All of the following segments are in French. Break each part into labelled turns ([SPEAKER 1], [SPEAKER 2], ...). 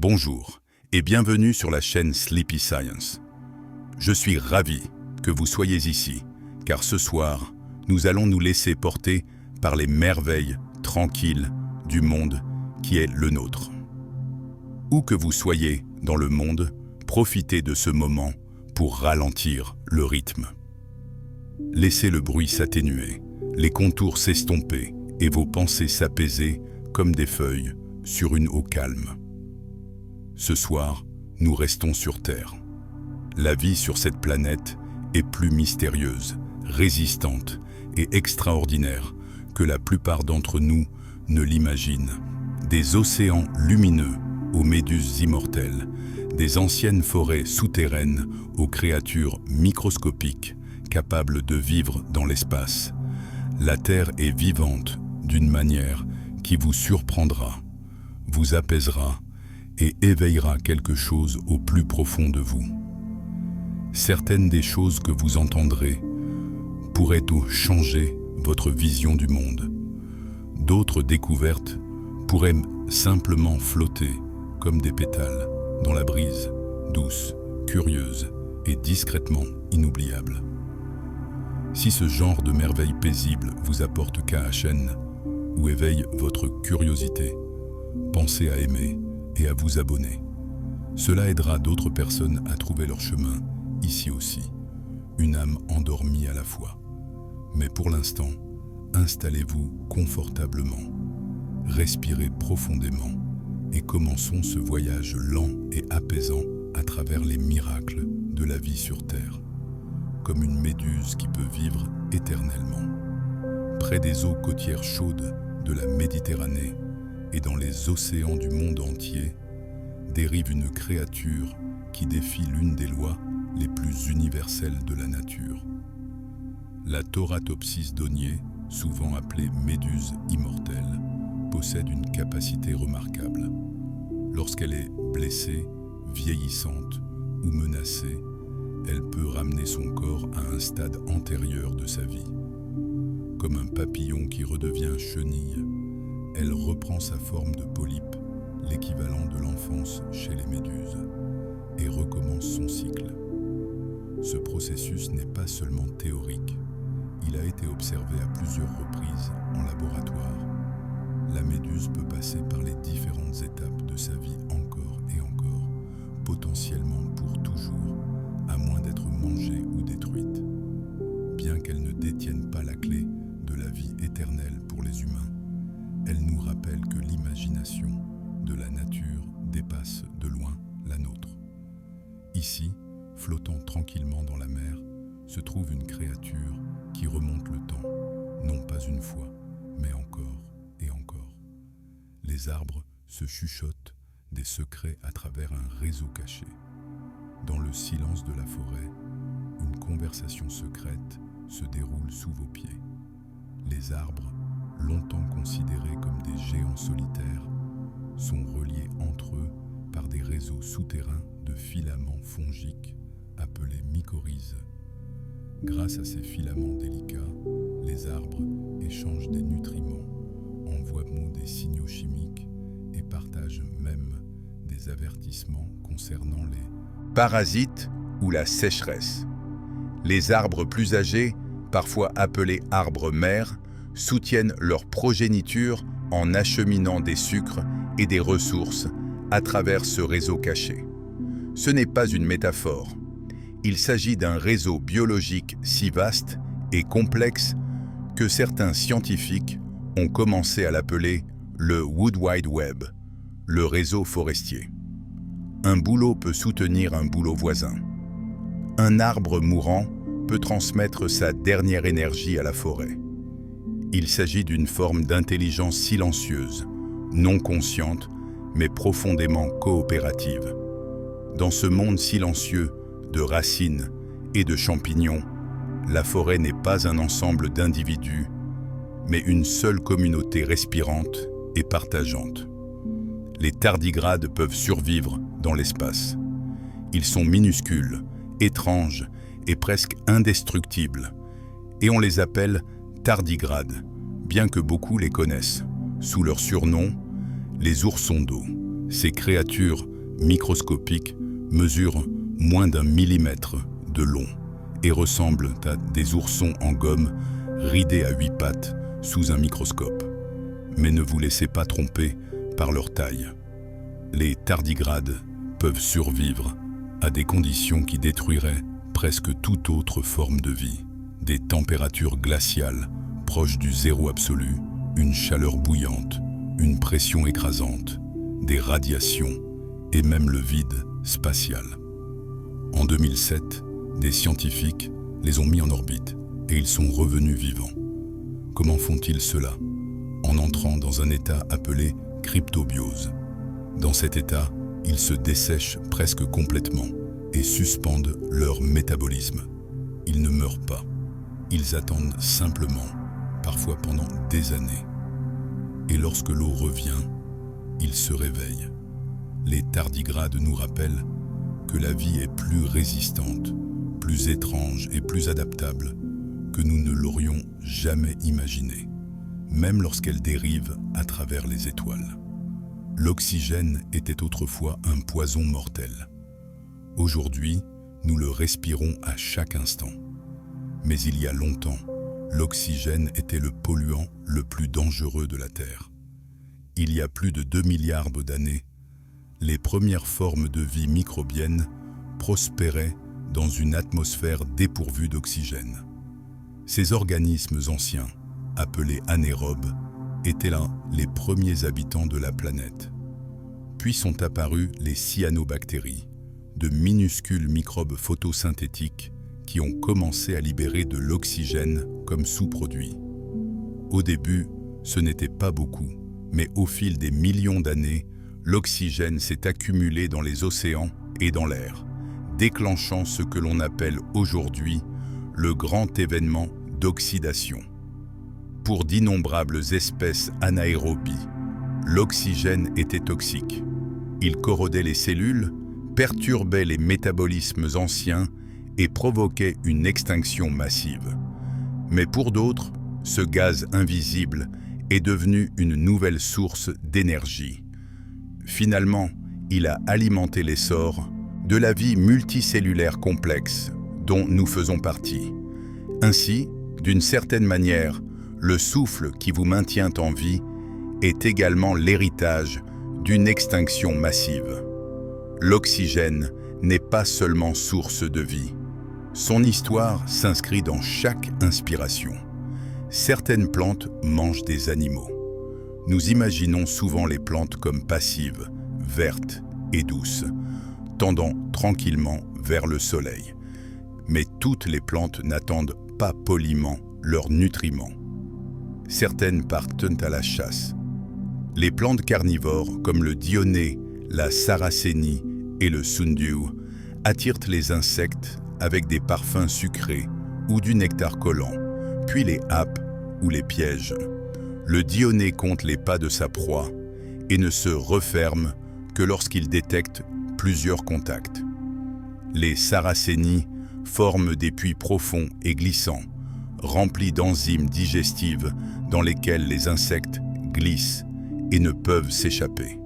[SPEAKER 1] Bonjour et bienvenue sur la chaîne Sleepy Science. Je suis ravi que vous soyez ici, car ce soir, nous allons nous laisser porter par les merveilles tranquilles du monde qui est le nôtre. Où que vous soyez dans le monde, profitez de ce moment pour ralentir le rythme. Laissez le bruit s'atténuer, les contours s'estomper et vos pensées s'apaiser comme des feuilles sur une eau calme. Ce soir, nous restons sur Terre. La vie sur cette planète est plus mystérieuse, résistante et extraordinaire que la plupart d'entre nous ne l'imaginent. Des océans lumineux aux méduses immortelles, des anciennes forêts souterraines aux créatures microscopiques capables de vivre dans l'espace. La Terre est vivante d'une manière qui vous surprendra, vous apaisera et éveillera quelque chose au plus profond de vous. Certaines des choses que vous entendrez pourraient changer votre vision du monde. D'autres découvertes pourraient simplement flotter comme des pétales dans la brise, douce, curieuse et discrètement inoubliable. Si ce genre de merveille paisible vous apporte KHN ou éveille votre curiosité, pensez à aimer et à vous abonner. Cela aidera d'autres personnes à trouver leur chemin, ici aussi, une âme endormie à la fois. Mais pour l'instant, installez-vous confortablement, respirez profondément et commençons ce voyage lent et apaisant à travers les miracles de la vie sur Terre, comme une méduse qui peut vivre éternellement. Près des eaux côtières chaudes de la Méditerranée et dans les océans du monde entier, dérive une créature qui défie l'une des lois les plus universelles de la nature. La Thoratopsis donier, souvent appelée méduse immortelle, possède une capacité remarquable. Lorsqu'elle est blessée, vieillissante ou menacée, elle peut ramener son corps à un stade antérieur de sa vie. Comme un papillon qui redevient chenille, elle reprend sa forme de polype, l'équivalent de l'enfance chez les méduses, et recommence son cycle. Ce processus n'est pas seulement théorique, il a été observé à plusieurs reprises en laboratoire. La méduse peut passer par les différentes étapes de sa vie encore et encore, potentiellement pour toujours, à moins d'être mangée ou détruite. Bien qu'elle ne détienne pas la clé de la vie éternelle pour les humains, elle nous rappelle que l'imagination de la nature dépasse de loin la nôtre. Ici, flottant tranquillement dans la mer, se trouve une créature qui remonte le temps, non pas une fois, mais encore et encore. Les arbres se chuchotent des secrets à travers un réseau caché. Dans le silence de la forêt, une conversation secrète se déroule sous vos pieds. Les arbres, longtemps considérés comme des géants solitaires, sont reliés entre eux par des réseaux souterrains de filaments fongiques appelés mycorhizes. Grâce à ces filaments délicats, les arbres échangent des nutriments, envoient des signaux chimiques et partagent même des avertissements concernant les parasites ou la sécheresse. Les arbres plus âgés, parfois appelés arbres mères, soutiennent leur progéniture en acheminant des sucres et des ressources à travers ce réseau caché. Ce n'est pas une métaphore. Il s'agit d'un réseau biologique si vaste et complexe que certains scientifiques ont commencé à l'appeler le Wood Wide Web, le réseau forestier. Un bouleau peut soutenir un bouleau voisin. Un arbre mourant peut transmettre sa dernière énergie à la forêt. Il s'agit d'une forme d'intelligence silencieuse, non consciente, mais profondément coopérative. Dans ce monde silencieux de racines et de champignons, la forêt n'est pas un ensemble d'individus, mais une seule communauté respirante et partageante. Les tardigrades peuvent survivre dans l'espace. Ils sont minuscules, étranges et presque indestructibles, et on les appelle tardigrades, bien que beaucoup les connaissent, sous leur surnom, les oursons d'eau, Ces créatures microscopiques mesurent moins d'1 millimètre de long et ressemblent à des oursons en gomme ridés à 8 pattes sous un microscope. Mais ne vous laissez pas tromper par leur taille. Les tardigrades peuvent survivre à des conditions qui détruiraient presque toute autre forme de vie. Des températures glaciales proches du zéro absolu, une chaleur bouillante, une pression écrasante, des radiations et même le vide spatial. En 2007, des scientifiques les ont mis en orbite et ils sont revenus vivants. Comment font-ils cela? En entrant dans un état appelé cryptobiose. Dans cet état, ils se dessèchent presque complètement et suspendent leur métabolisme. Ils ne meurent pas. Ils attendent simplement, parfois pendant des années. Et lorsque l'eau revient, ils se réveillent. Les tardigrades nous rappellent que la vie est plus résistante, plus étrange et plus adaptable que nous ne l'aurions jamais imaginé, même lorsqu'elle dérive à travers les étoiles. L'oxygène était autrefois un poison mortel. Aujourd'hui, nous le respirons à chaque instant. Mais il y a longtemps, l'oxygène était le polluant le plus dangereux de la Terre. Il y a plus de 2 milliards d'années, les premières formes de vie microbienne prospéraient dans une atmosphère dépourvue d'oxygène. Ces organismes anciens, appelés anaérobes, étaient là les premiers habitants de la planète. Puis sont apparus les cyanobactéries, de minuscules microbes photosynthétiques qui ont commencé à libérer de l'oxygène comme sous-produit. Au début, ce n'était pas beaucoup, mais au fil des millions d'années, l'oxygène s'est accumulé dans les océans et dans l'air, déclenchant ce que l'on appelle aujourd'hui le grand événement d'oxydation. Pour d'innombrables espèces anaérobies, l'oxygène était toxique. Il corrodait les cellules, perturbait les métabolismes anciens et provoquait une extinction massive. Mais pour d'autres, ce gaz invisible est devenu une nouvelle source d'énergie. Finalement, il a alimenté l'essor de la vie multicellulaire complexe dont nous faisons partie. Ainsi, d'une certaine manière, le souffle qui vous maintient en vie est également l'héritage d'une extinction massive. L'oxygène n'est pas seulement source de vie. Son histoire s'inscrit dans chaque inspiration. Certaines plantes mangent des animaux. Nous imaginons souvent les plantes comme passives, vertes et douces, tendant tranquillement vers le soleil. Mais toutes les plantes n'attendent pas poliment leurs nutriments. Certaines partent à la chasse. Les plantes carnivores comme le dionée, la sarracénie et le sundew attirent les insectes avec des parfums sucrés ou du nectar collant, puis les happent ou les pièges. Le dionée compte les pas de sa proie et ne se referme que lorsqu'il détecte plusieurs contacts. Les sarracénies forment des puits profonds et glissants, remplis d'enzymes digestives dans lesquelles les insectes glissent et ne peuvent s'échapper.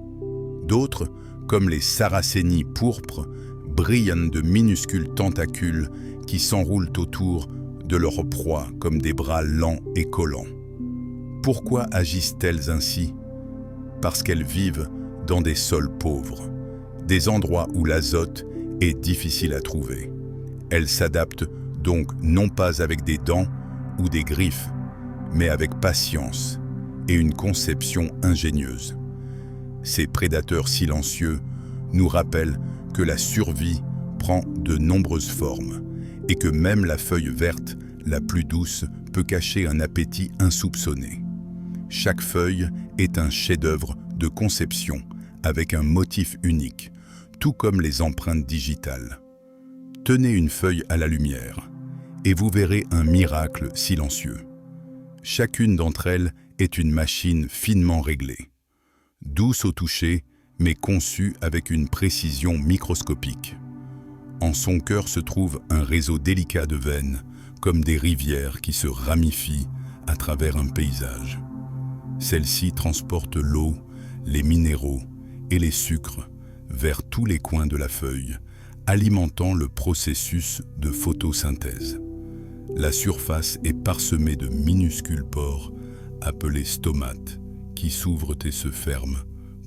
[SPEAKER 1] D'autres, comme les sarracénies pourpres, brillent de minuscules tentacules qui s'enroulent autour de leur proie comme des bras lents et collants. Pourquoi agissent-elles ainsi? Parce qu'elles vivent dans des sols pauvres, des endroits où l'azote est difficile à trouver. Elles s'adaptent donc non pas avec des dents ou des griffes, mais avec patience et une conception ingénieuse. Ces prédateurs silencieux nous rappellent que la survie prend de nombreuses formes et que même la feuille verte, la plus douce, peut cacher un appétit insoupçonné. Chaque feuille est un chef-d'œuvre de conception avec un motif unique, tout comme les empreintes digitales. Tenez une feuille à la lumière et vous verrez un miracle silencieux. Chacune d'entre elles est une machine finement réglée, douce au toucher, mais conçue avec une précision microscopique. En son cœur se trouve un réseau délicat de veines, comme des rivières qui se ramifient à travers un paysage. Celles-ci transportent l'eau, les minéraux et les sucres vers tous les coins de la feuille, alimentant le processus de photosynthèse. La surface est parsemée de minuscules pores appelés stomates qui s'ouvrent et se ferment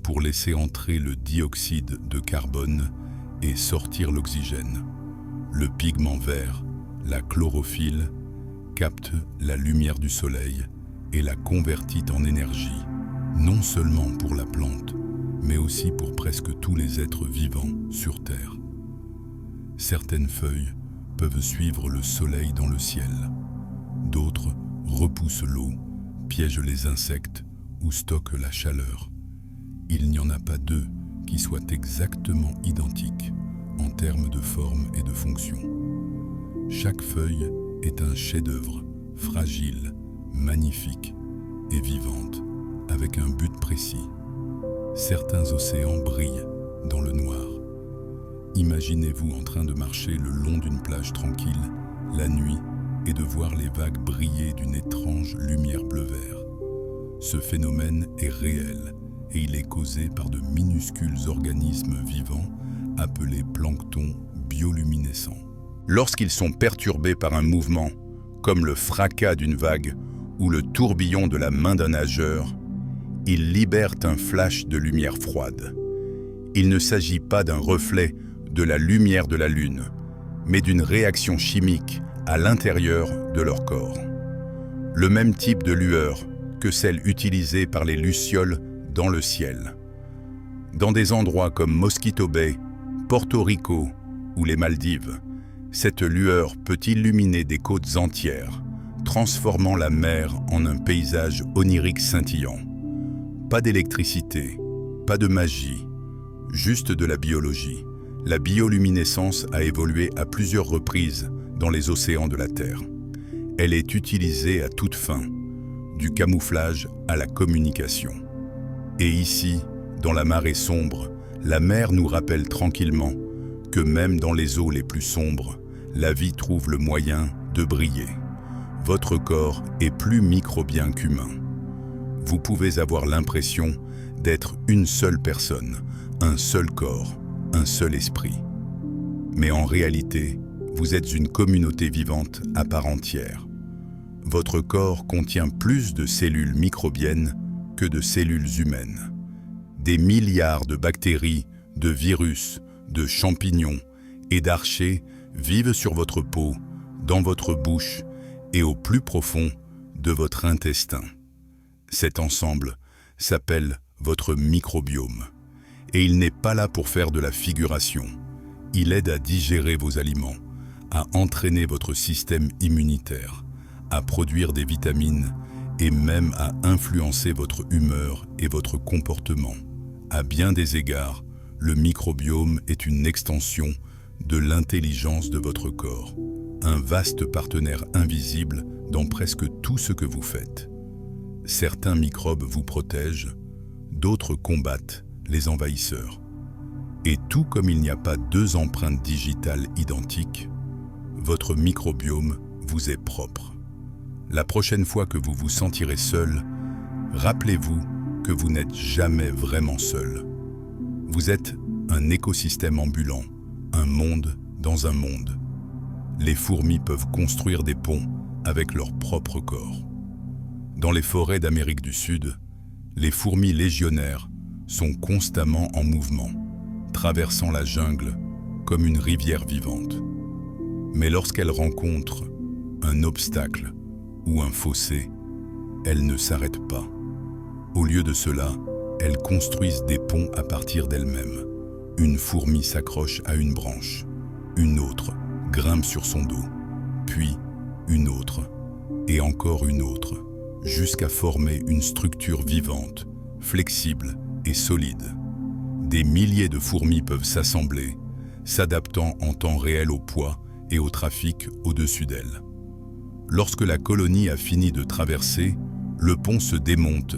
[SPEAKER 1] pour laisser entrer le dioxyde de carbone et sortir l'oxygène. Le pigment vert, la chlorophylle, capte la lumière du soleil et la convertit en énergie, non seulement pour la plante, mais aussi pour presque tous les êtres vivants sur Terre. Certaines feuilles peuvent suivre le soleil dans le ciel. D'autres repoussent l'eau, piègent les insectes ou stockent la chaleur. Il n'y en a pas deux qui soient exactement identiques en termes de forme et de fonction. Chaque feuille est un chef-d'œuvre, fragile, magnifique et vivante, avec un but précis. Certains océans brillent dans le noir. Imaginez-vous en train de marcher le long d'une plage tranquille, la nuit, et de voir les vagues briller d'une étrange lumière bleu-vert. Ce phénomène est réel et il est causé par de minuscules organismes vivants appelés planctons bioluminescents. Lorsqu'ils sont perturbés par un mouvement, comme le fracas d'une vague ou le tourbillon de la main d'un nageur, ils libèrent un flash de lumière froide. Il ne s'agit pas d'un reflet de la lumière de la Lune, mais d'une réaction chimique à l'intérieur de leur corps. Le même type de lueur que celle utilisée par les lucioles dans le ciel. Dans des endroits comme Mosquito Bay, Porto Rico ou les Maldives, cette lueur peut illuminer des côtes entières, transformant la mer en un paysage onirique scintillant. Pas d'électricité, pas de magie, juste de la biologie. La bioluminescence a évolué à plusieurs reprises dans les océans de la Terre. Elle est utilisée à toutes fins, du camouflage à la communication. Et ici, dans la marée sombre, la mer nous rappelle tranquillement que même dans les eaux les plus sombres, la vie trouve le moyen de briller. Votre corps est plus microbien qu'humain. Vous pouvez avoir l'impression d'être une seule personne, un seul corps, un seul esprit. Mais en réalité, vous êtes une communauté vivante à part entière. Votre corps contient plus de cellules microbiennes que de cellules humaines. Des milliards de bactéries, de virus, de champignons et d'archées vivent sur votre peau, dans votre bouche et au plus profond de votre intestin. Cet ensemble s'appelle votre microbiome. Et il n'est pas là pour faire de la figuration. Il aide à digérer vos aliments, à entraîner votre système immunitaire, à produire des vitamines et même à influencer votre humeur et votre comportement. À bien des égards, le microbiome est une extension de l'intelligence de votre corps, un vaste partenaire invisible dans presque tout ce que vous faites. Certains microbes vous protègent, d'autres combattent les envahisseurs. Et tout comme il n'y a pas deux empreintes digitales identiques, votre microbiome vous est propre. La prochaine fois que vous vous sentirez seul, rappelez-vous que vous n'êtes jamais vraiment seul. Vous êtes un écosystème ambulant, un monde dans un monde. Les fourmis peuvent construire des ponts avec leur propre corps. Dans les forêts d'Amérique du Sud, les fourmis légionnaires sont constamment en mouvement, traversant la jungle comme une rivière vivante. Mais lorsqu'elles rencontrent un obstacle ou un fossé, elles ne s'arrêtent pas. Au lieu de cela, elles construisent des ponts à partir d'elles-mêmes. Une fourmi s'accroche à une branche, une autre grimpe sur son dos, puis une autre, et encore une autre, jusqu'à former une structure vivante, flexible et solide. Des milliers de fourmis peuvent s'assembler, s'adaptant en temps réel au poids et au trafic au-dessus d'elles. Lorsque la colonie a fini de traverser, le pont se démonte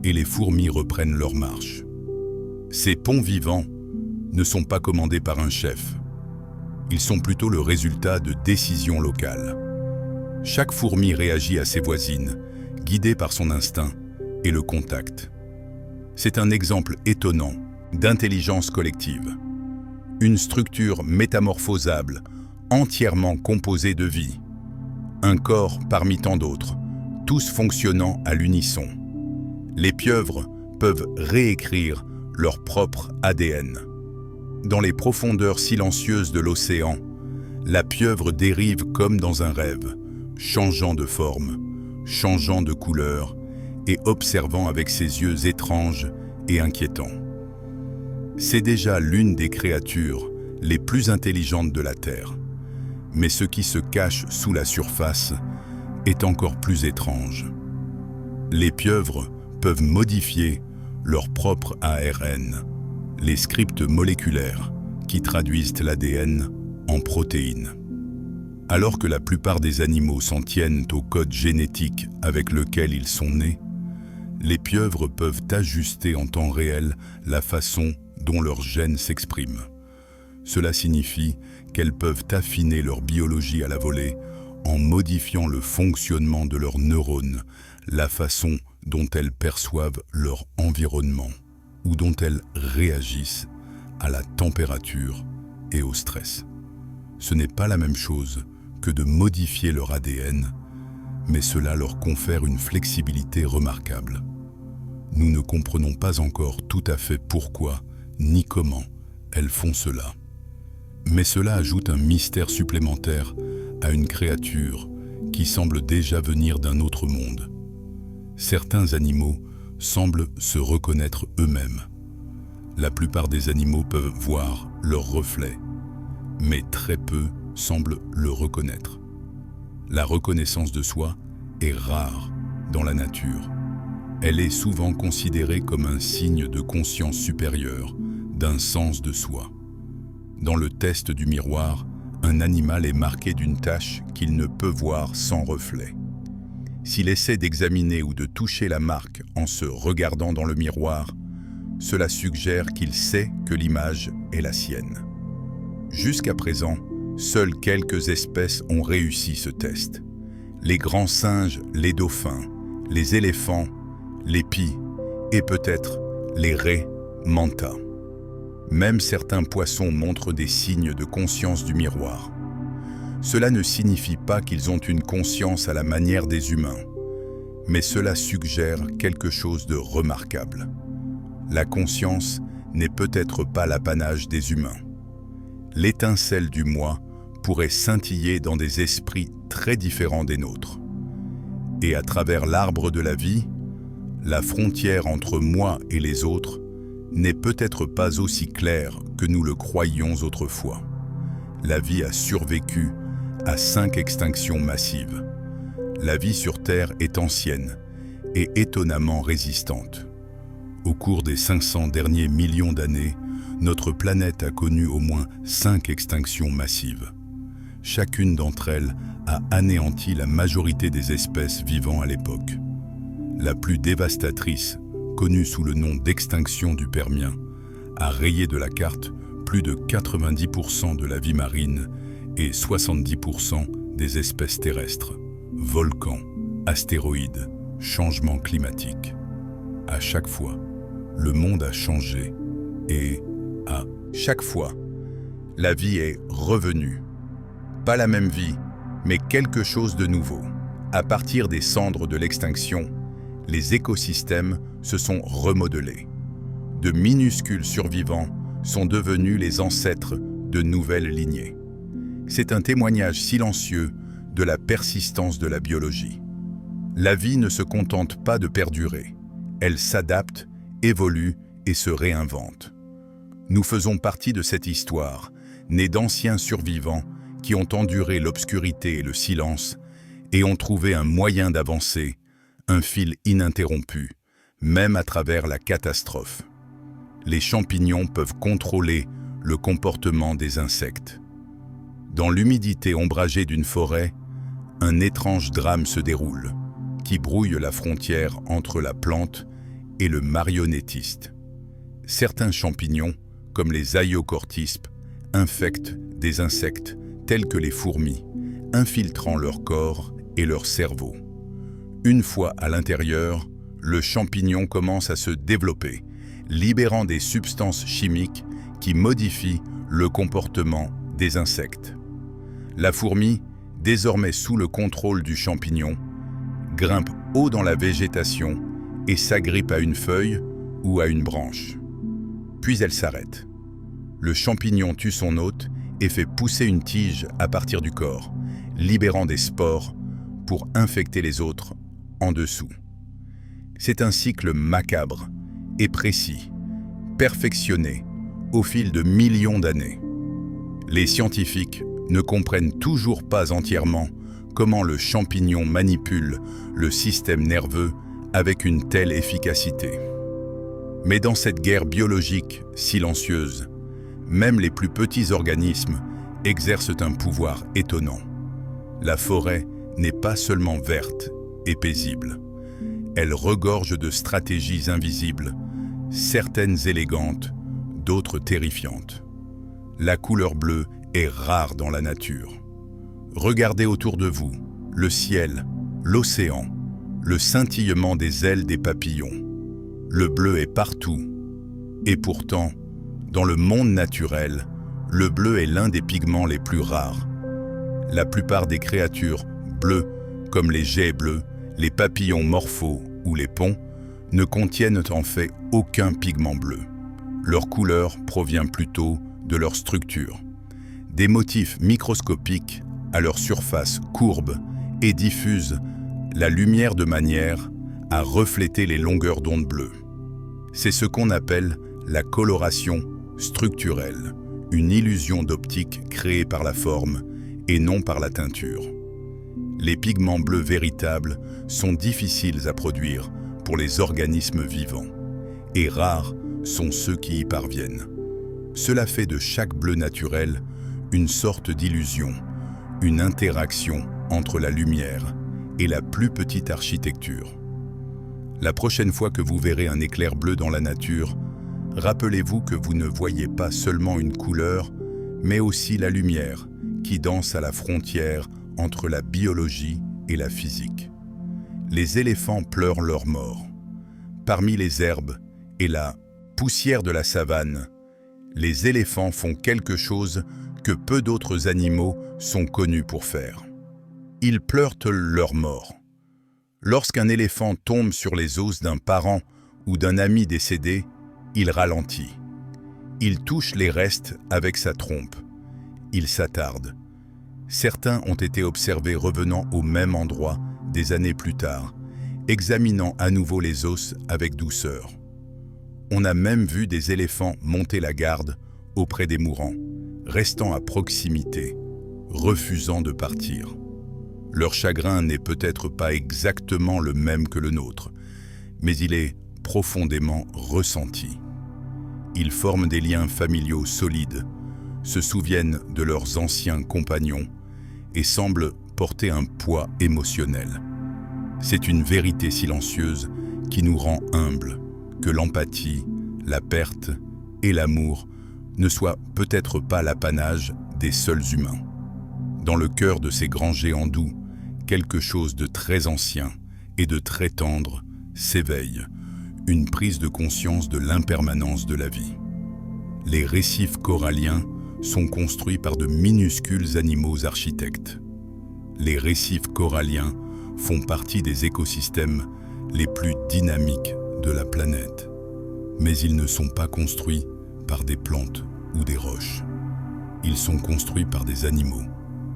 [SPEAKER 1] et les fourmis reprennent leur marche. Ces ponts vivants ne sont pas commandés par un chef. Ils sont plutôt le résultat de décisions locales. Chaque fourmi réagit à ses voisines, guidée par son instinct et le contact. C'est un exemple étonnant, d'intelligence collective. Une structure métamorphosable, entièrement composée de vie. Un corps parmi tant d'autres, tous fonctionnant à l'unisson. Les pieuvres peuvent réécrire leur propre ADN. Dans les profondeurs silencieuses de l'océan, la pieuvre dérive comme dans un rêve, changeant de forme, changeant de couleur et observant avec ses yeux étranges et inquiétants. C'est déjà l'une des créatures les plus intelligentes de la Terre. Mais ce qui se cache sous la surface est encore plus étrange. Les pieuvres peuvent modifier leur propre ARN, les scripts moléculaires qui traduisent l'ADN en protéines. Alors que la plupart des animaux s'en tiennent au code génétique avec lequel ils sont nés, les pieuvres peuvent ajuster en temps réel la façon dont leurs gènes s'expriment. Cela signifie qu'elles peuvent affiner leur biologie à la volée en modifiant le fonctionnement de leurs neurones, la façon dont elles perçoivent leur environnement ou dont elles réagissent à la température et au stress. Ce n'est pas la même chose que de modifier leur ADN, mais cela leur confère une flexibilité remarquable. Nous ne comprenons pas encore tout à fait pourquoi ni comment elles font cela. Mais cela ajoute un mystère supplémentaire à une créature qui semble déjà venir d'un autre monde. Certains animaux semblent se reconnaître eux-mêmes. La plupart des animaux peuvent voir leur reflet, mais très peu semblent le reconnaître. La reconnaissance de soi est rare dans la nature. Elle est souvent considérée comme un signe de conscience supérieure, d'un sens de soi. Dans le test du miroir, un animal est marqué d'une tache qu'il ne peut voir sans reflet. S'il essaie d'examiner ou de toucher la marque en se regardant dans le miroir, cela suggère qu'il sait que l'image est la sienne. Jusqu'à présent, seules quelques espèces ont réussi ce test. Les grands singes, les dauphins, les éléphants, les pies et peut-être les raies manta. Même certains poissons montrent des signes de conscience du miroir. Cela ne signifie pas qu'ils ont une conscience à la manière des humains, mais cela suggère quelque chose de remarquable. La conscience n'est peut-être pas l'apanage des humains. L'étincelle du moi pourrait scintiller dans des esprits très différents des nôtres. Et à travers l'arbre de la vie, la frontière entre moi et les autres n'est peut-être pas aussi claire que nous le croyions autrefois. La vie a survécu à 5 extinctions massives. La vie sur Terre est ancienne et étonnamment résistante. Au cours des 500 derniers millions d'années, notre planète a connu au moins 5 extinctions massives. Chacune d'entre elles a anéanti la majorité des espèces vivant à l'époque. La plus dévastatrice, connue sous le nom d'extinction du Permien, a rayé de la carte plus de 90% de la vie marine et 70% des espèces terrestres, volcans, astéroïdes, changements climatiques. À chaque fois, le monde a changé et, à chaque fois, la vie est revenue. Pas la même vie, mais quelque chose de nouveau. À partir des cendres de l'extinction, les écosystèmes se sont remodelés. De minuscules survivants sont devenus les ancêtres de nouvelles lignées. C'est un témoignage silencieux de la persistance de la biologie. La vie ne se contente pas de perdurer. Elle s'adapte, évolue et se réinvente. Nous faisons partie de cette histoire, née d'anciens survivants qui ont enduré l'obscurité et le silence et ont trouvé un moyen d'avancer, un fil ininterrompu, même à travers la catastrophe. Les champignons peuvent contrôler le comportement des insectes. Dans l'humidité ombragée d'une forêt, un étrange drame se déroule, qui brouille la frontière entre la plante et le marionnettiste. Certains champignons, comme les Aiocortispes, infectent des insectes tels que les fourmis, infiltrant leur corps et leur cerveau. Une fois à l'intérieur, le champignon commence à se développer libérant des substances chimiques qui modifient le comportement des insectes. La fourmi, désormais sous le contrôle du champignon, grimpe haut dans la végétation et s'agrippe à une feuille ou à une branche. Puis elle s'arrête. Le champignon tue son hôte et fait pousser une tige à partir du corps, libérant des spores pour infecter les autres en dessous. C'est un cycle macabre et précis, perfectionné au fil de millions d'années. Les scientifiques ne comprennent toujours pas entièrement comment le champignon manipule le système nerveux avec une telle efficacité. Mais dans cette guerre biologique silencieuse, même les plus petits organismes exercent un pouvoir étonnant. La forêt n'est pas seulement verte et paisible. Elle regorge de stratégies invisibles, certaines élégantes, d'autres terrifiantes. La couleur bleue est rare dans la nature. Regardez autour de vous, le ciel, l'océan, le scintillement des ailes des papillons. Le bleu est partout. Et pourtant, dans le monde naturel, le bleu est l'un des pigments les plus rares. La plupart des créatures bleues, comme les geais bleus, les papillons morphaux ou les ponts, ne contiennent en fait aucun pigment bleu. Leur couleur provient plutôt de leur structure. Des motifs microscopiques à leur surface courbent et diffusent la lumière de manière à refléter les longueurs d'onde bleues. C'est ce qu'on appelle la coloration structurelle, une illusion d'optique créée par la forme et non par la teinture. Les pigments bleus véritables sont difficiles à produire pour les organismes vivants, et rares sont ceux qui y parviennent. Cela fait de chaque bleu naturel une sorte d'illusion, une interaction entre la lumière et la plus petite architecture. La prochaine fois que vous verrez un éclair bleu dans la nature, rappelez-vous que vous ne voyez pas seulement une couleur, mais aussi la lumière qui danse à la frontière entre la biologie et la physique. Les éléphants pleurent leur mort. Parmi les herbes et la poussière de la savane, les éléphants font quelque chose que peu d'autres animaux sont connus pour faire. Ils pleurent leur mort. Lorsqu'un éléphant tombe sur les os d'un parent ou d'un ami décédé, il ralentit. Il touche les restes avec sa trompe. Il s'attarde. Certains ont été observés revenant au même endroit des années plus tard, examinant à nouveau les os avec douceur. On a même vu des éléphants monter la garde auprès des mourants, restant à proximité, refusant de partir. Leur chagrin n'est peut-être pas exactement le même que le nôtre, mais il est profondément ressenti. Ils forment des liens familiaux solides, se souviennent de leurs anciens compagnons et semblent porter un poids émotionnel. C'est une vérité silencieuse qui nous rend humbles, que l'empathie, la perte et l'amour ne soient peut-être pas l'apanage des seuls humains. Dans le cœur de ces grands géants doux, quelque chose de très ancien et de très tendre s'éveille, une prise de conscience de l'impermanence de la vie. Les récifs coralliens sont construits par de minuscules animaux architectes. Les récifs coralliens font partie des écosystèmes les plus dynamiques de la planète. Mais ils ne sont pas construits par des plantes ou des roches. Ils sont construits par des animaux.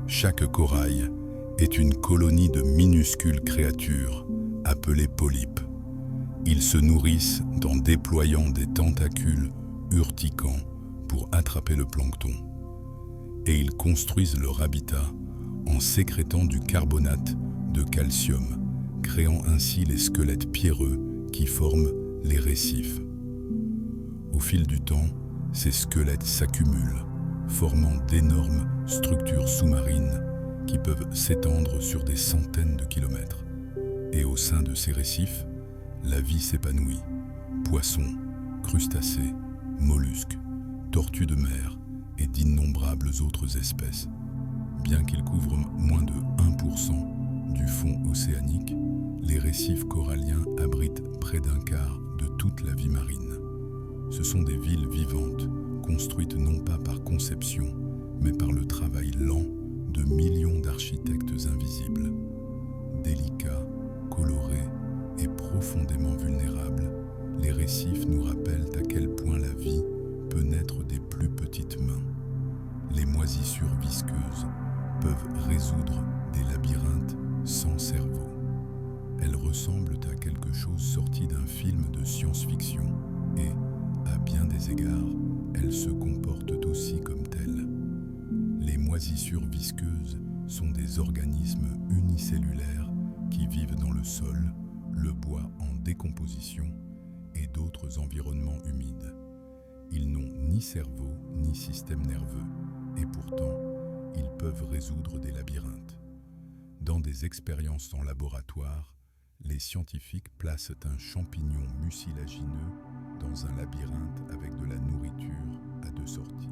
[SPEAKER 1] Chaque corail est une colonie de minuscules créatures appelées polypes. Ils se nourrissent en déployant des tentacules urticants pour attraper le plancton. Et ils construisent leur habitat en sécrétant du carbonate de calcium, créant ainsi les squelettes pierreux qui forment les récifs. Au fil du temps, ces squelettes s'accumulent, formant d'énormes structures sous-marines qui peuvent s'étendre sur des centaines de kilomètres. Et au sein de ces récifs, la vie s'épanouit. Poissons, crustacés, mollusques, tortues de mer et d'innombrables autres espèces. Bien qu'ils couvrent moins de 1% du fond océanique, les récifs coralliens abritent près d'un quart de toute la vie marine. Ce sont des villes vivantes, construites non pas par conception, mais par le travail lent de millions d'architectes invisibles. Délicats, colorés et profondément vulnérables, les récifs nous rappellent à quel point la vie peut naître des plus petites mains. Les moisissures visqueuses peuvent résoudre des labyrinthes sans cerveau. Elles ressemblent à quelque chose sorti d'un film de science-fiction et, à bien des égards, elles se comportent aussi comme telles. Les moisissures visqueuses sont des organismes unicellulaires qui vivent dans le sol, le bois en décomposition et d'autres environnements humides. Ils n'ont ni cerveau ni système nerveux et pourtant, ils peuvent résoudre des labyrinthes. Dans des expériences en laboratoire, les scientifiques placent un champignon mucilagineux dans un labyrinthe avec de la nourriture à deux sorties.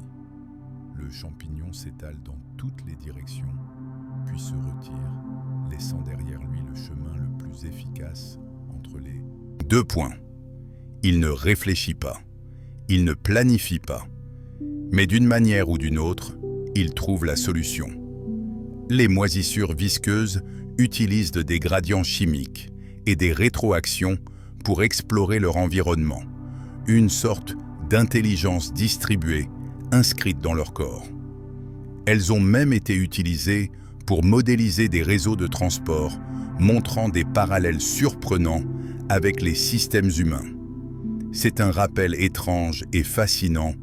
[SPEAKER 1] Le champignon s'étale dans toutes les directions, puis se retire, laissant derrière lui le chemin le plus efficace entre les deux points. Il ne réfléchit pas, il ne planifie pas, mais d'une manière ou d'une autre, il trouve la solution. Les moisissures visqueuses utilisent des gradients chimiques et des rétroactions pour explorer leur environnement, une sorte d'intelligence distribuée inscrite dans leur corps. Elles ont même été utilisées pour modéliser des réseaux de transport, montrant des parallèles surprenants avec les systèmes humains. C'est un rappel étrange et fascinant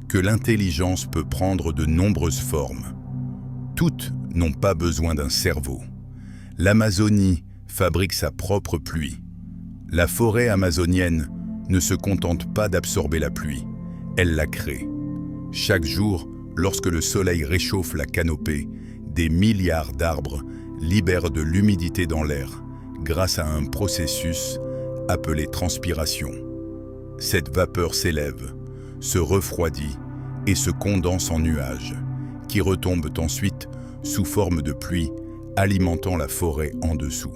[SPEAKER 1] que l'intelligence peut prendre de nombreuses formes. Toutes n'ont pas besoin d'un cerveau. L'Amazonie fabrique sa propre pluie. La forêt amazonienne ne se contente pas d'absorber la pluie, elle la crée. Chaque jour, lorsque le soleil réchauffe la canopée, des milliards d'arbres libèrent de l'humidité dans l'air grâce à un processus appelé transpiration. Cette vapeur s'élève, se refroidit et se condense en nuages, qui retombent ensuite sous forme de pluie, alimentant la forêt en dessous.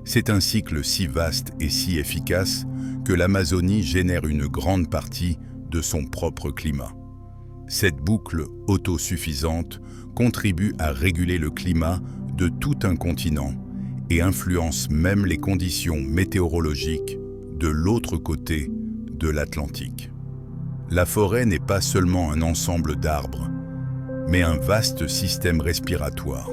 [SPEAKER 1] C'est un cycle si vaste et si efficace que l'Amazonie génère une grande partie de son propre climat. Cette boucle autosuffisante contribue à réguler le climat de tout un continent et influence même les conditions météorologiques de l'autre côté de l'Atlantique. La forêt n'est pas seulement un ensemble d'arbres, mais un vaste système respiratoire.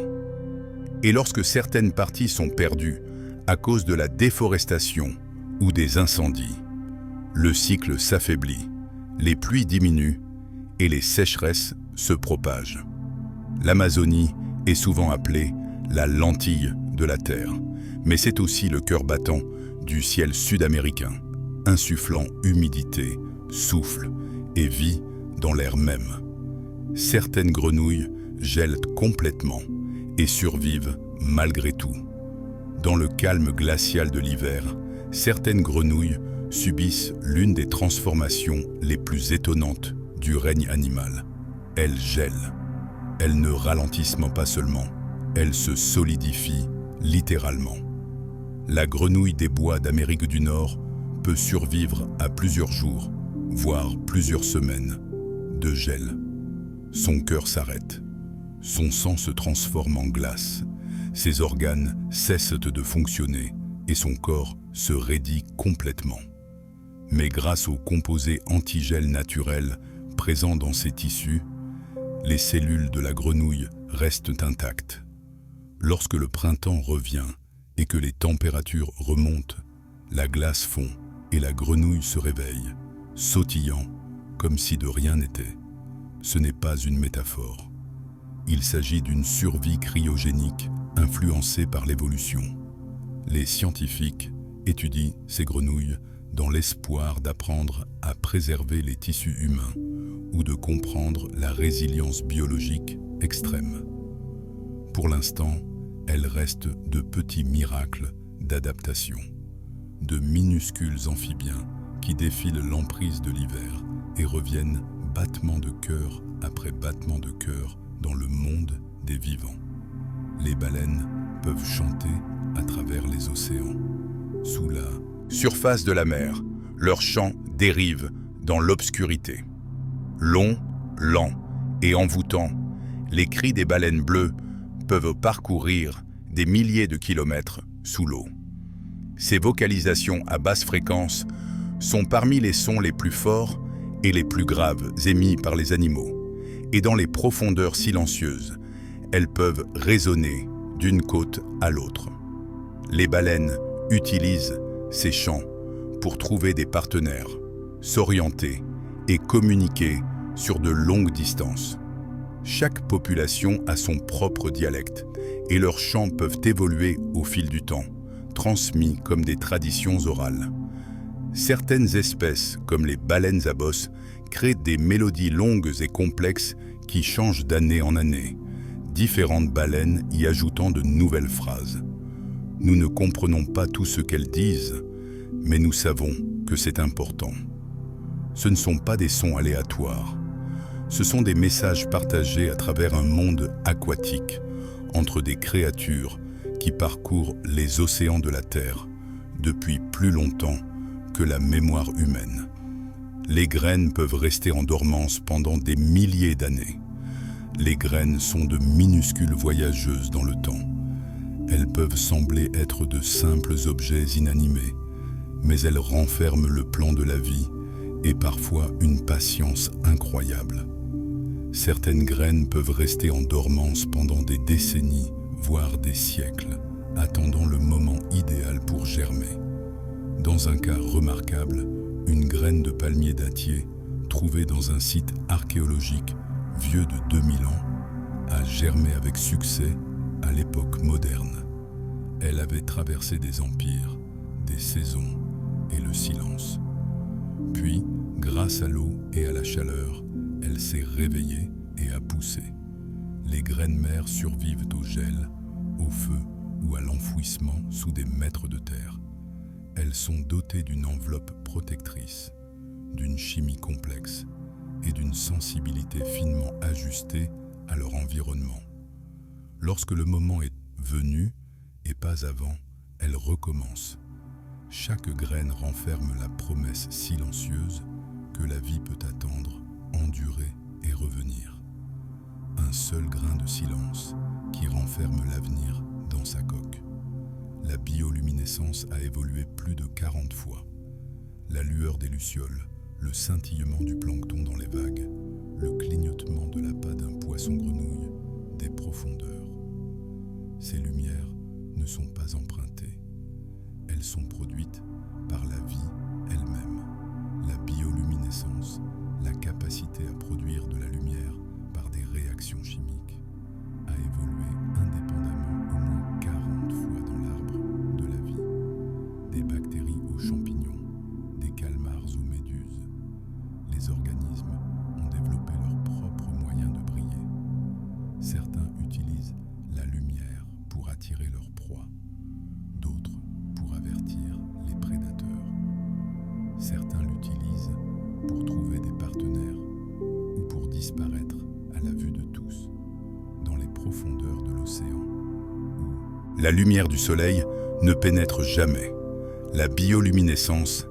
[SPEAKER 1] Et lorsque certaines parties sont perdues à cause de la déforestation ou des incendies, le cycle s'affaiblit, les pluies diminuent et les sécheresses se propagent. L'Amazonie est souvent appelée la lentille de la Terre, mais c'est aussi le cœur battant du ciel sud-américain, insufflant humidité, souffle et vie dans l'air même. Certaines grenouilles gèlent complètement et survivent malgré tout. Dans le calme glacial de l'hiver, certaines grenouilles subissent l'une des transformations les plus étonnantes du règne animal. Elles gèlent. Elles ne ralentissent pas seulement, elles se solidifient littéralement. La grenouille des bois d'Amérique du Nord peut survivre à plusieurs jours, voire plusieurs semaines, de gel. Son cœur s'arrête, son sang se transforme en glace, ses organes cessent de fonctionner et son corps se raidit complètement. Mais grâce aux composés antigel naturels présents dans ces tissus, les cellules de la grenouille restent intactes. Lorsque le printemps revient et que les températures remontent, la glace fond et la grenouille se réveille, sautillant comme si de rien n'était. Ce n'est pas une métaphore. Il s'agit d'une survie cryogénique influencée par l'évolution. Les scientifiques étudient ces grenouilles dans l'espoir d'apprendre à préserver les tissus humains ou de comprendre la résilience biologique extrême. Pour l'instant, elles restent de petits miracles d'adaptation, de minuscules amphibiens qui défilent l'emprise de l'hiver et reviennent battement de cœur après battement de cœur dans le monde des vivants. Les baleines peuvent chanter à travers les océans. Sous la surface de la mer, leurs chants dérivent dans l'obscurité. Longs, lents et envoûtants, les cris des baleines bleues peuvent parcourir des milliers de kilomètres sous l'eau. Ces vocalisations à basse fréquence sont parmi les sons les plus forts et les plus graves émis par les animaux. Et dans les profondeurs silencieuses, elles peuvent résonner d'une côte à l'autre. Les baleines utilisent ces chants pour trouver des partenaires, s'orienter et communiquer sur de longues distances. Chaque population a son propre dialecte et leurs chants peuvent évoluer au fil du temps, transmis comme des traditions orales. Certaines espèces, comme les baleines à bosse, créent des mélodies longues et complexes qui changent d'année en année, différentes baleines y ajoutant de nouvelles phrases. Nous ne comprenons pas tout ce qu'elles disent, mais nous savons que c'est important. Ce ne sont pas des sons aléatoires. Ce sont des messages partagés à travers un monde aquatique, entre des créatures qui parcourent les océans de la Terre depuis plus longtemps que la mémoire humaine. Les graines peuvent rester en dormance pendant des milliers d'années. Les graines sont de minuscules voyageuses dans le temps. Elles peuvent sembler être de simples objets inanimés, mais elles renferment le plan de la vie et parfois une patience incroyable. Certaines graines peuvent rester en dormance pendant des décennies, voire des siècles, attendant le moment idéal pour germer. Dans un cas remarquable, une graine de palmier dattier, trouvée dans un site archéologique vieux de 2000 ans, a germé avec succès à l'époque moderne. Elle avait traversé des empires, des saisons et le silence. Puis, grâce à l'eau et à la chaleur, elle s'est réveillée et a poussé. Les graines mères survivent au gel, au feu ou à l'enfouissement sous des mètres de terre. Elles sont dotées d'une enveloppe protectrice, d'une chimie complexe et d'une sensibilité finement ajustée à leur environnement. Lorsque le moment est venu, et pas avant, elles recommencent. Chaque graine renferme la promesse silencieuse que la vie peut attendre, endurer et revenir. Un seul grain de silence qui renferme l'avenir dans sa coque. La bioluminescence a évolué plus de 40 fois. La lueur des lucioles, le scintillement du plancton dans les vagues, le clignotement de l'appât d'un poisson-grenouille, des profondeurs. Ces lumières ne sont pas empruntées. Elles sont produites par la vie elle-même. La bioluminescence, la capacité à produire de la lumière par des réactions chimiques, a évolué indépendamment au moins 40 fois dans l'arbre de la vie. Des bactéries aux champignons, des calmars aux méduses. Les organismes ont développé leurs propres moyens de briller. Certains utilisent la lumière pour attirer leur proie, d'autres pour avertir les prédateurs. Certains l'utilisent pour trouver des partenaires ou pour disparaître à la vue de tous dans les profondeurs de l'océan. La lumière du soleil ne pénètre jamais. La bioluminescence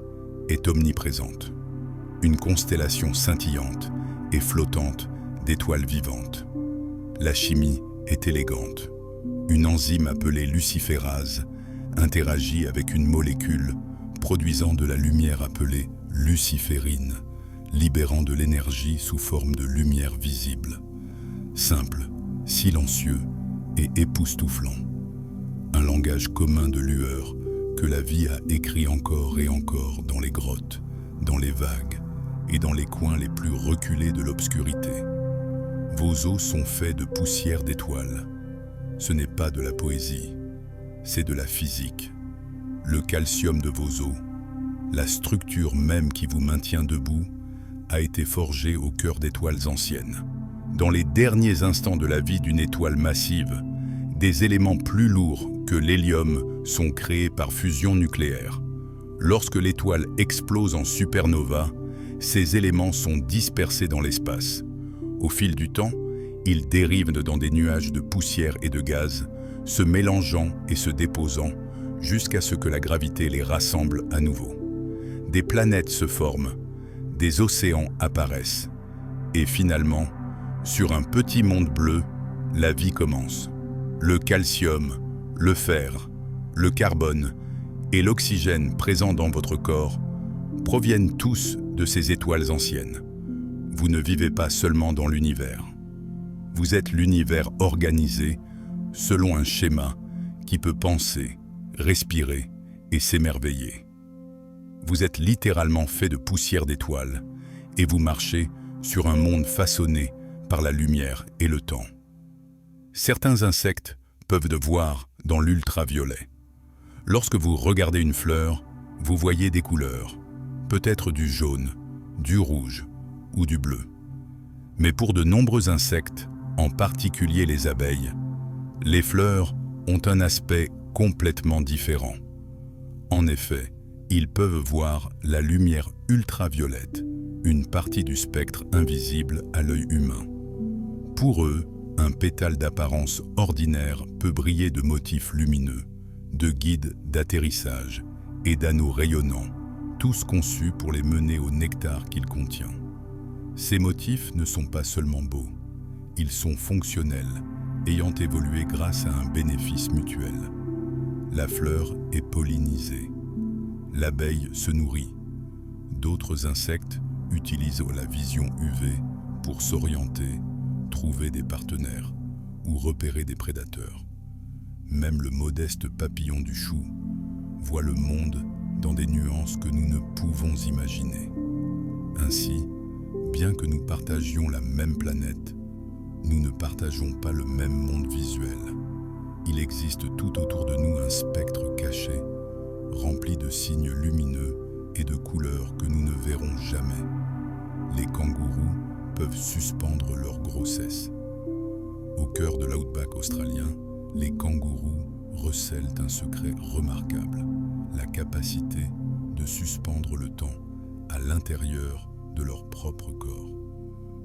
[SPEAKER 1] est omniprésente. Une constellation scintillante et flottante d'étoiles vivantes. La chimie est élégante. Une enzyme appelée luciférase interagit avec une molécule produisant de la lumière appelée luciférine, libérant de l'énergie sous forme de lumière visible. Simple, silencieux et époustouflant. Un langage commun de lueur que la vie a écrit encore et encore dans les grottes, dans les vagues et dans les coins les plus reculés de l'obscurité. Vos os sont faits de poussière d'étoiles. Ce n'est pas de la poésie, c'est de la physique. Le calcium de vos os, la structure même qui vous maintient debout, a été forgé au cœur d'étoiles anciennes. Dans les derniers instants de la vie d'une étoile massive, des éléments plus lourds que l'hélium sont créés par fusion nucléaire. Lorsque l'étoile explose en supernova, ces éléments sont dispersés dans l'espace. Au fil du temps, ils dérivent dans des nuages de poussière et de gaz, se mélangeant et se déposant jusqu'à ce que la gravité les rassemble à nouveau. Des planètes se forment, des océans apparaissent. Et finalement, sur un petit monde bleu, la vie commence. Le calcium, le fer, le carbone et l'oxygène présents dans votre corps proviennent tous de ces étoiles anciennes. Vous ne vivez pas seulement dans l'univers. Vous êtes l'univers organisé selon un schéma qui peut penser, respirer et s'émerveiller. Vous êtes littéralement fait de poussière d'étoiles et vous marchez sur un monde façonné par la lumière et le temps. Certains insectes peuvent de voir dans l'ultraviolet. Lorsque vous regardez une fleur, vous voyez des couleurs, peut-être du jaune, du rouge ou du bleu. Mais pour de nombreux insectes, en particulier les abeilles, les fleurs ont un aspect complètement différent. En effet, ils peuvent voir la lumière ultraviolette, une partie du spectre invisible à l'œil humain. Pour eux, un pétale d'apparence ordinaire peut briller de motifs lumineux, de guides d'atterrissage et d'anneaux rayonnants, tous conçus pour les mener au nectar qu'il contient. Ces motifs ne sont pas seulement beaux, ils sont fonctionnels, ayant évolué grâce à un bénéfice mutuel. La fleur est pollinisée. L'abeille se nourrit. D'autres insectes utilisent la vision UV pour s'orienter, trouver des partenaires ou repérer des prédateurs. Même le modeste papillon du chou voit le monde dans des nuances que nous ne pouvons imaginer. Ainsi, bien que nous partagions la même planète, nous ne partageons pas le même monde visuel. Il existe tout autour de nous un spectre caché, rempli de signes lumineux et de couleurs que nous ne verrons jamais. Les kangourous peuvent suspendre leur grossesse. Au cœur de l'outback australien, les kangourous recèlent un secret remarquable, la capacité de suspendre le temps à l'intérieur de leur propre corps.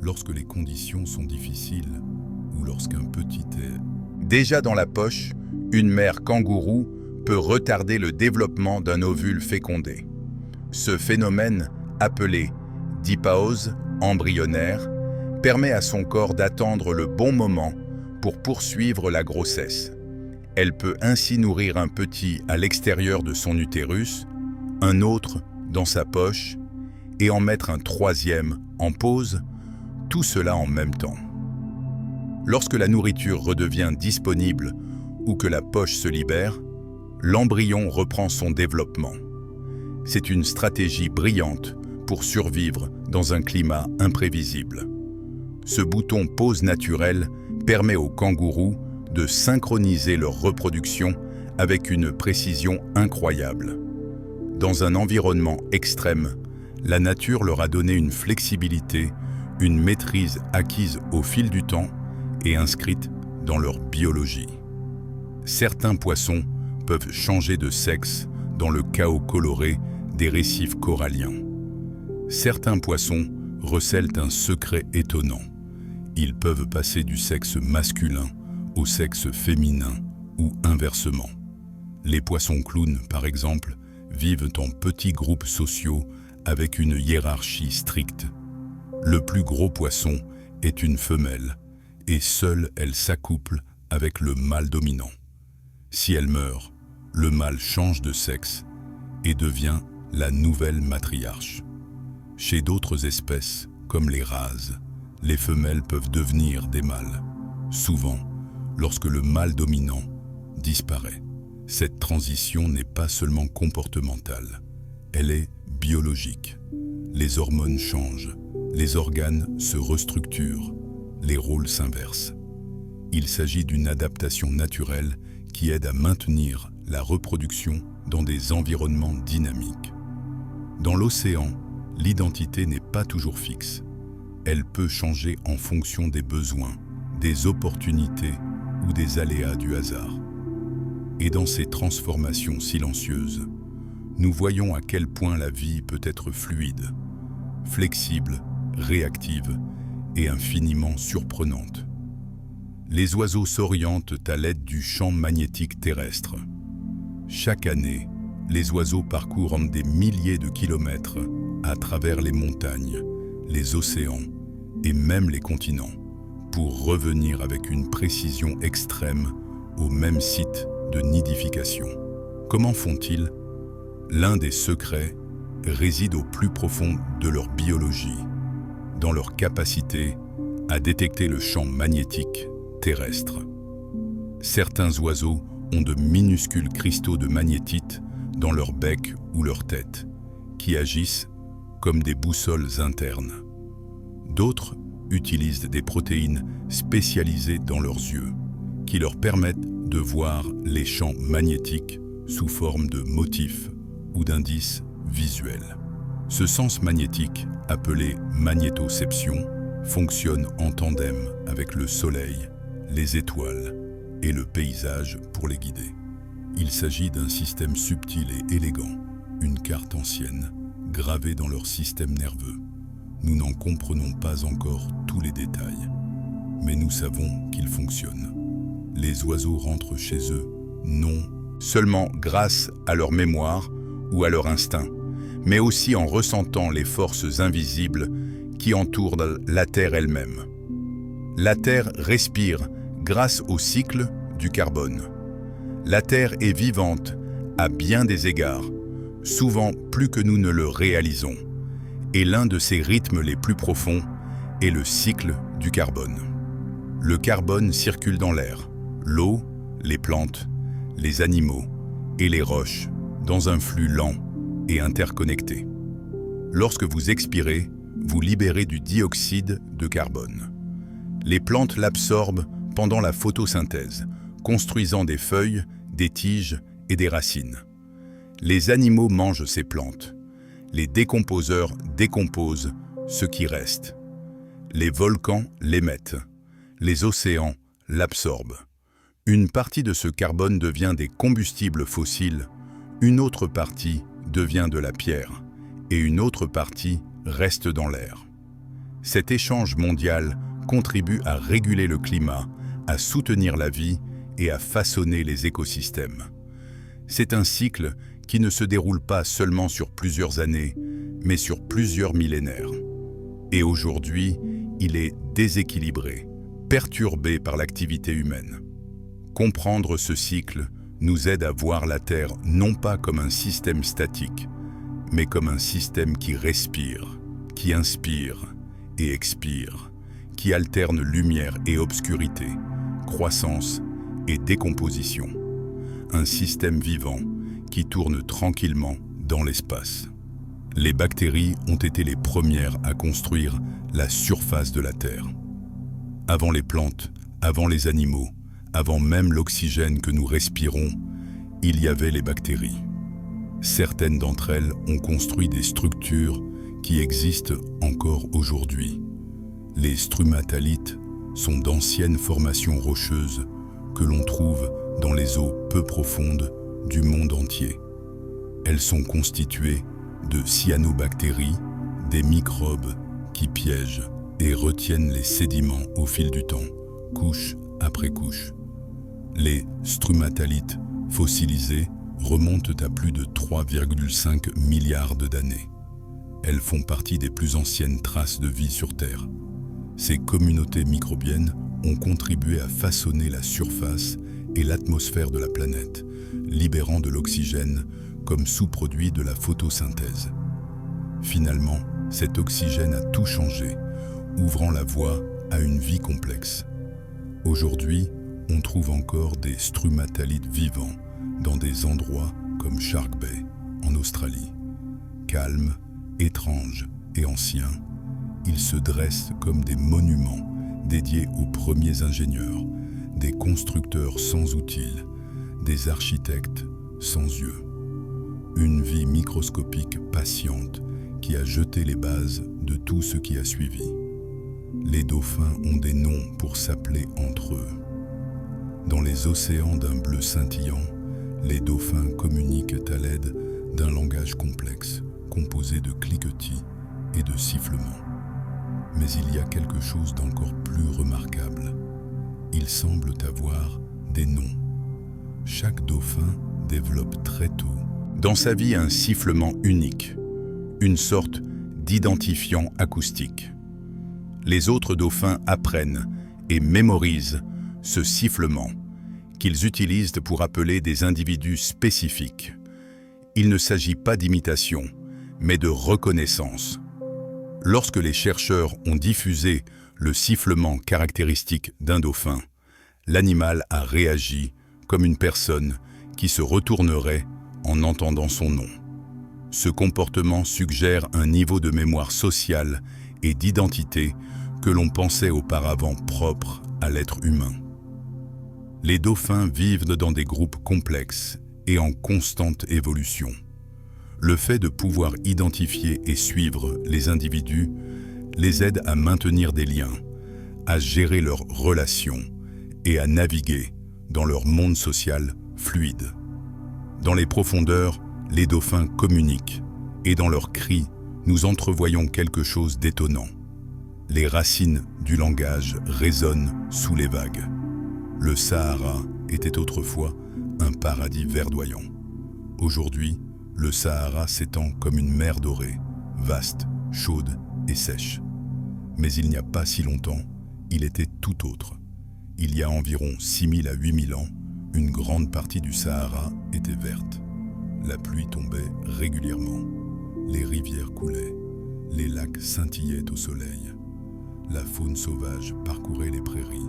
[SPEAKER 1] Lorsque les conditions sont difficiles ou lorsqu'un petit est déjà dans la poche, une mère kangourou peut retarder le développement d'un ovule fécondé. Ce phénomène, appelé dipaose embryonnaire, permet à son corps d'attendre le bon moment pour poursuivre la grossesse. Elle peut ainsi nourrir un petit à l'extérieur de son utérus, un autre dans sa poche et en mettre un troisième en pause, tout cela en même temps. Lorsque la nourriture redevient disponible ou que la poche se libère, l'embryon reprend son développement. C'est une stratégie brillante pour survivre dans un climat imprévisible. Ce bouton pause naturel permet aux kangourous de synchroniser leur reproduction avec une précision incroyable. Dans un environnement extrême, la nature leur a donné une flexibilité, une maîtrise acquise au fil du temps et inscrite dans leur biologie. Certains poissons peuvent changer de sexe dans le chaos coloré des récifs coralliens. Certains poissons recèlent un secret étonnant. Ils peuvent passer du sexe masculin au sexe féminin ou inversement. Les poissons clowns, par exemple, vivent en petits groupes sociaux avec une hiérarchie stricte. Le plus gros poisson est une femelle et seule elle s'accouple avec le mâle dominant. Si elle meurt, le mâle change de sexe et devient la nouvelle matriarche. Chez d'autres espèces, comme les rases, les femelles peuvent devenir des mâles, souvent lorsque le mâle dominant disparaît. Cette transition n'est pas seulement comportementale, elle est biologique. Les hormones changent, les organes se restructurent, les rôles s'inversent. Il s'agit d'une adaptation naturelle qui aide à maintenir la reproduction dans des environnements dynamiques. Dans l'océan, l'identité n'est pas toujours fixe. Elle peut changer en fonction des besoins, des opportunités ou des aléas du hasard. Et dans ces transformations silencieuses, nous voyons à quel point la vie peut être fluide, flexible, réactive et infiniment surprenante. Les oiseaux s'orientent à l'aide du champ magnétique terrestre. Chaque année, les oiseaux parcourent des milliers de kilomètres à travers les montagnes, les océans et même les continents, pour revenir avec une précision extrême au même site de nidification. Comment font-ils? L'un des secrets réside au plus profond de leur biologie, dans leur capacité à détecter le champ magnétique terrestre. Certains oiseaux ont de minuscules cristaux de magnétite dans leur bec ou leur tête, qui agissent comme des boussoles internes. D'autres utilisent des protéines spécialisées dans leurs yeux, qui leur permettent de voir les champs magnétiques sous forme de motifs ou d'indices visuels. Ce sens magnétique, appelé magnétoception, fonctionne en tandem avec le soleil, les étoiles et le paysage pour les guider. Il s'agit d'un système subtil et élégant, une carte ancienne, gravée dans leur système nerveux. Nous n'en comprenons pas encore tous les détails, mais nous savons qu'il fonctionne. Les oiseaux rentrent chez eux, non seulement grâce à leur mémoire ou à leur instinct, mais aussi en ressentant les forces invisibles qui entourent la Terre elle-même. La Terre respire grâce au cycle du carbone. La Terre est vivante à bien des égards, souvent plus que nous ne le réalisons, et l'un de ses rythmes les plus profonds est le cycle du carbone. Le carbone circule dans l'air, l'eau, les plantes, les animaux et les roches dans un flux lent et interconnecté. Lorsque vous expirez, vous libérez du dioxyde de carbone. Les plantes l'absorbent pendant la photosynthèse, construisant des feuilles, des tiges et des racines. Les animaux mangent ces plantes. Les décomposeurs décomposent ce qui reste. Les volcans l'émettent. Les océans l'absorbent. Une partie de ce carbone devient des combustibles fossiles, une autre partie devient de la pierre, et une autre partie reste dans l'air. Cet échange mondial contribue à réguler le climat, à soutenir la vie et à façonner les écosystèmes. C'est un cycle qui ne se déroule pas seulement sur plusieurs années, mais sur plusieurs millénaires. Et aujourd'hui, il est déséquilibré, perturbé par l'activité humaine. Comprendre ce cycle nous aide à voir la Terre non pas comme un système statique, mais comme un système qui respire, qui inspire et expire, qui alterne lumière et obscurité, croissance et décomposition. Un système vivant qui tourne tranquillement dans l'espace. Les bactéries ont été les premières à construire la surface de la Terre. Avant les plantes, avant les animaux, avant même l'oxygène que nous respirons, il y avait les bactéries. Certaines d'entre elles ont construit des structures qui existent encore aujourd'hui. Les strumatalites sont d'anciennes formations rocheuses que l'on trouve dans les eaux peu profondes du monde entier. Elles sont constituées de cyanobactéries, des microbes qui piègent et retiennent les sédiments au fil du temps, couche après couche. Les strumatalites fossilisées remontent à plus de 3,5 milliards d'années. Elles font partie des plus anciennes traces de vie sur Terre. Ces communautés microbiennes ont contribué à façonner la surface et l'atmosphère de la planète, libérant de l'oxygène comme sous-produit de la photosynthèse. Finalement, cet oxygène a tout changé, ouvrant la voie à une vie complexe. Aujourd'hui, on trouve encore des strumatalites vivants dans des endroits comme Shark Bay, en Australie. Calmes, étranges et anciens, ils se dressent comme des monuments dédiés aux premiers ingénieurs, des constructeurs sans outils, des architectes sans yeux. Une vie microscopique patiente qui a jeté les bases de tout ce qui a suivi. Les dauphins ont des noms pour s'appeler entre eux. Dans les océans d'un bleu scintillant, les dauphins communiquent à l'aide d'un langage complexe, composé de cliquetis et de sifflements. Mais il y a quelque chose d'encore plus remarquable. Ils semblent avoir des noms. Chaque dauphin développe très tôt dans sa vie un sifflement unique, une sorte d'identifiants acoustiques. Les autres dauphins apprennent et mémorisent ce sifflement qu'ils utilisent pour appeler des individus spécifiques. Il ne s'agit pas d'imitation, mais de reconnaissance. Lorsque les chercheurs ont diffusé le sifflement caractéristique d'un dauphin, l'animal a réagi comme une personne qui se retournerait en entendant son nom. Ce comportement suggère un niveau de mémoire sociale et d'identité que l'on pensait auparavant propre à l'être humain. Les dauphins vivent dans des groupes complexes et en constante évolution. Le fait de pouvoir identifier et suivre les individus les aide à maintenir des liens, à gérer leurs relations et à naviguer dans leur monde social fluide. Dans les profondeurs, les dauphins communiquent et dans leurs cris, nous entrevoyons quelque chose d'étonnant. Les racines du langage résonnent sous les vagues. Le Sahara était autrefois un paradis verdoyant. Aujourd'hui, le Sahara s'étend comme une mer dorée, vaste, chaude et sèche. Mais il n'y a pas si longtemps, il était tout autre. Il y a environ 6000 à 8000 ans, une grande partie du Sahara était verte. La pluie tombait régulièrement, les rivières coulaient, les lacs scintillaient au soleil. La faune sauvage parcourait les prairies.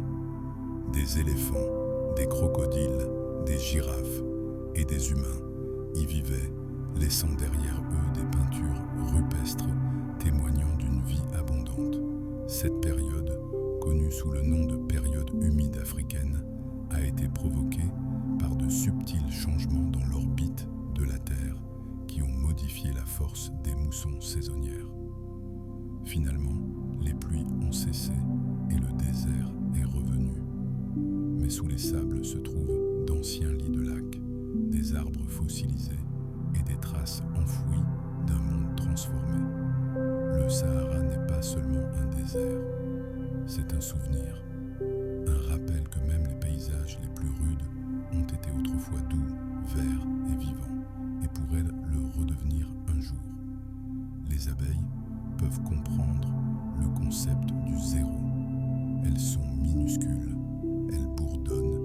[SPEAKER 1] Des éléphants, des crocodiles, des girafes et des humains y vivaient, laissant derrière eux des peintures rupestres témoignant d'une vie abondante. Cette période, connue sous le nom de période humide africaine, a été provoquée par de subtils changements dans l'orbite de la Terre qui ont modifié la force des moussons saisonnières. Finalement, les pluies ont cessé et le désert est revenu. Mais sous les sables se trouvent d'anciens lits de lacs, des arbres fossilisés et des traces enfouies d'un monde transformé. Le Sahara n'est pas seulement un désert, c'est un souvenir, un rappel que même les paysages les plus rudes ont été autrefois doux, verts et vivants, et pourraient le redevenir un jour. Les abeilles peuvent comprendre le concept du zéro. Elles sont minuscules, elles bourdonnent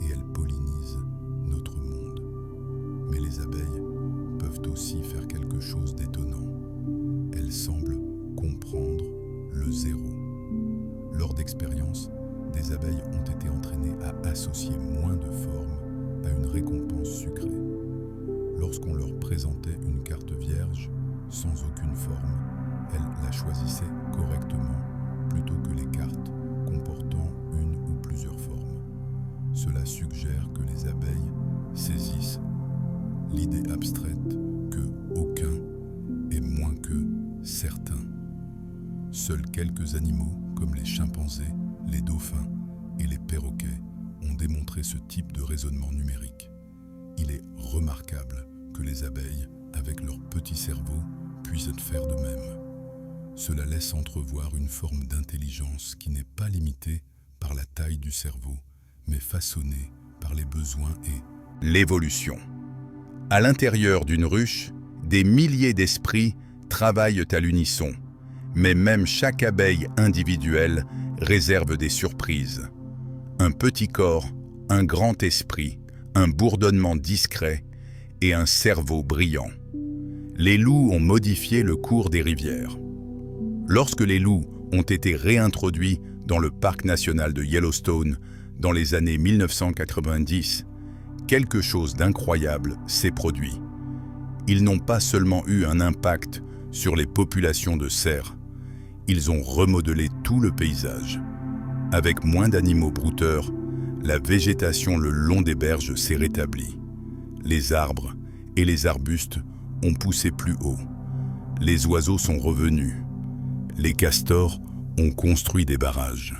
[SPEAKER 1] et elles pollinisent notre monde. Mais les abeilles peuvent aussi faire quelque chose d'étonnant. Elles semblent comprendre le zéro. Lors d'expériences, des abeilles ont été entraînées à associer moins de formes à une récompense sucrée. Lorsqu'on leur présentait une carte vierge, sans aucune forme, elles la choisissaient correctement plutôt que les cartes comportant une ou plusieurs formes. Cela suggère que les abeilles saisissent l'idée abstraite que aucun est moins que certain. Seuls quelques animaux, comme les chimpanzés, les dauphins et les perroquets, ont démontré ce type de raisonnement numérique. Il est remarquable que les abeilles, avec leur petit cerveau, puissent faire de même. Cela laisse entrevoir une forme d'intelligence qui n'est pas limitée par la taille du cerveau, mais façonnée par les besoins et l'évolution. À l'intérieur d'une ruche, des milliers d'esprits travaillent à l'unisson, mais même chaque abeille individuelle réserve des surprises. Un petit corps, un grand esprit, un bourdonnement discret et un cerveau brillant. Les loups ont modifié le cours des rivières. Lorsque les loups ont été réintroduits dans le parc national de Yellowstone dans les années 1990, quelque chose d'incroyable s'est produit. Ils n'ont pas seulement eu un impact sur les populations de cerfs, ils ont remodelé tout le paysage. Avec moins d'animaux brouteurs, la végétation le long des berges s'est rétablie. Les arbres et les arbustes ont poussé plus haut. Les oiseaux sont revenus. Les castors ont construit des barrages.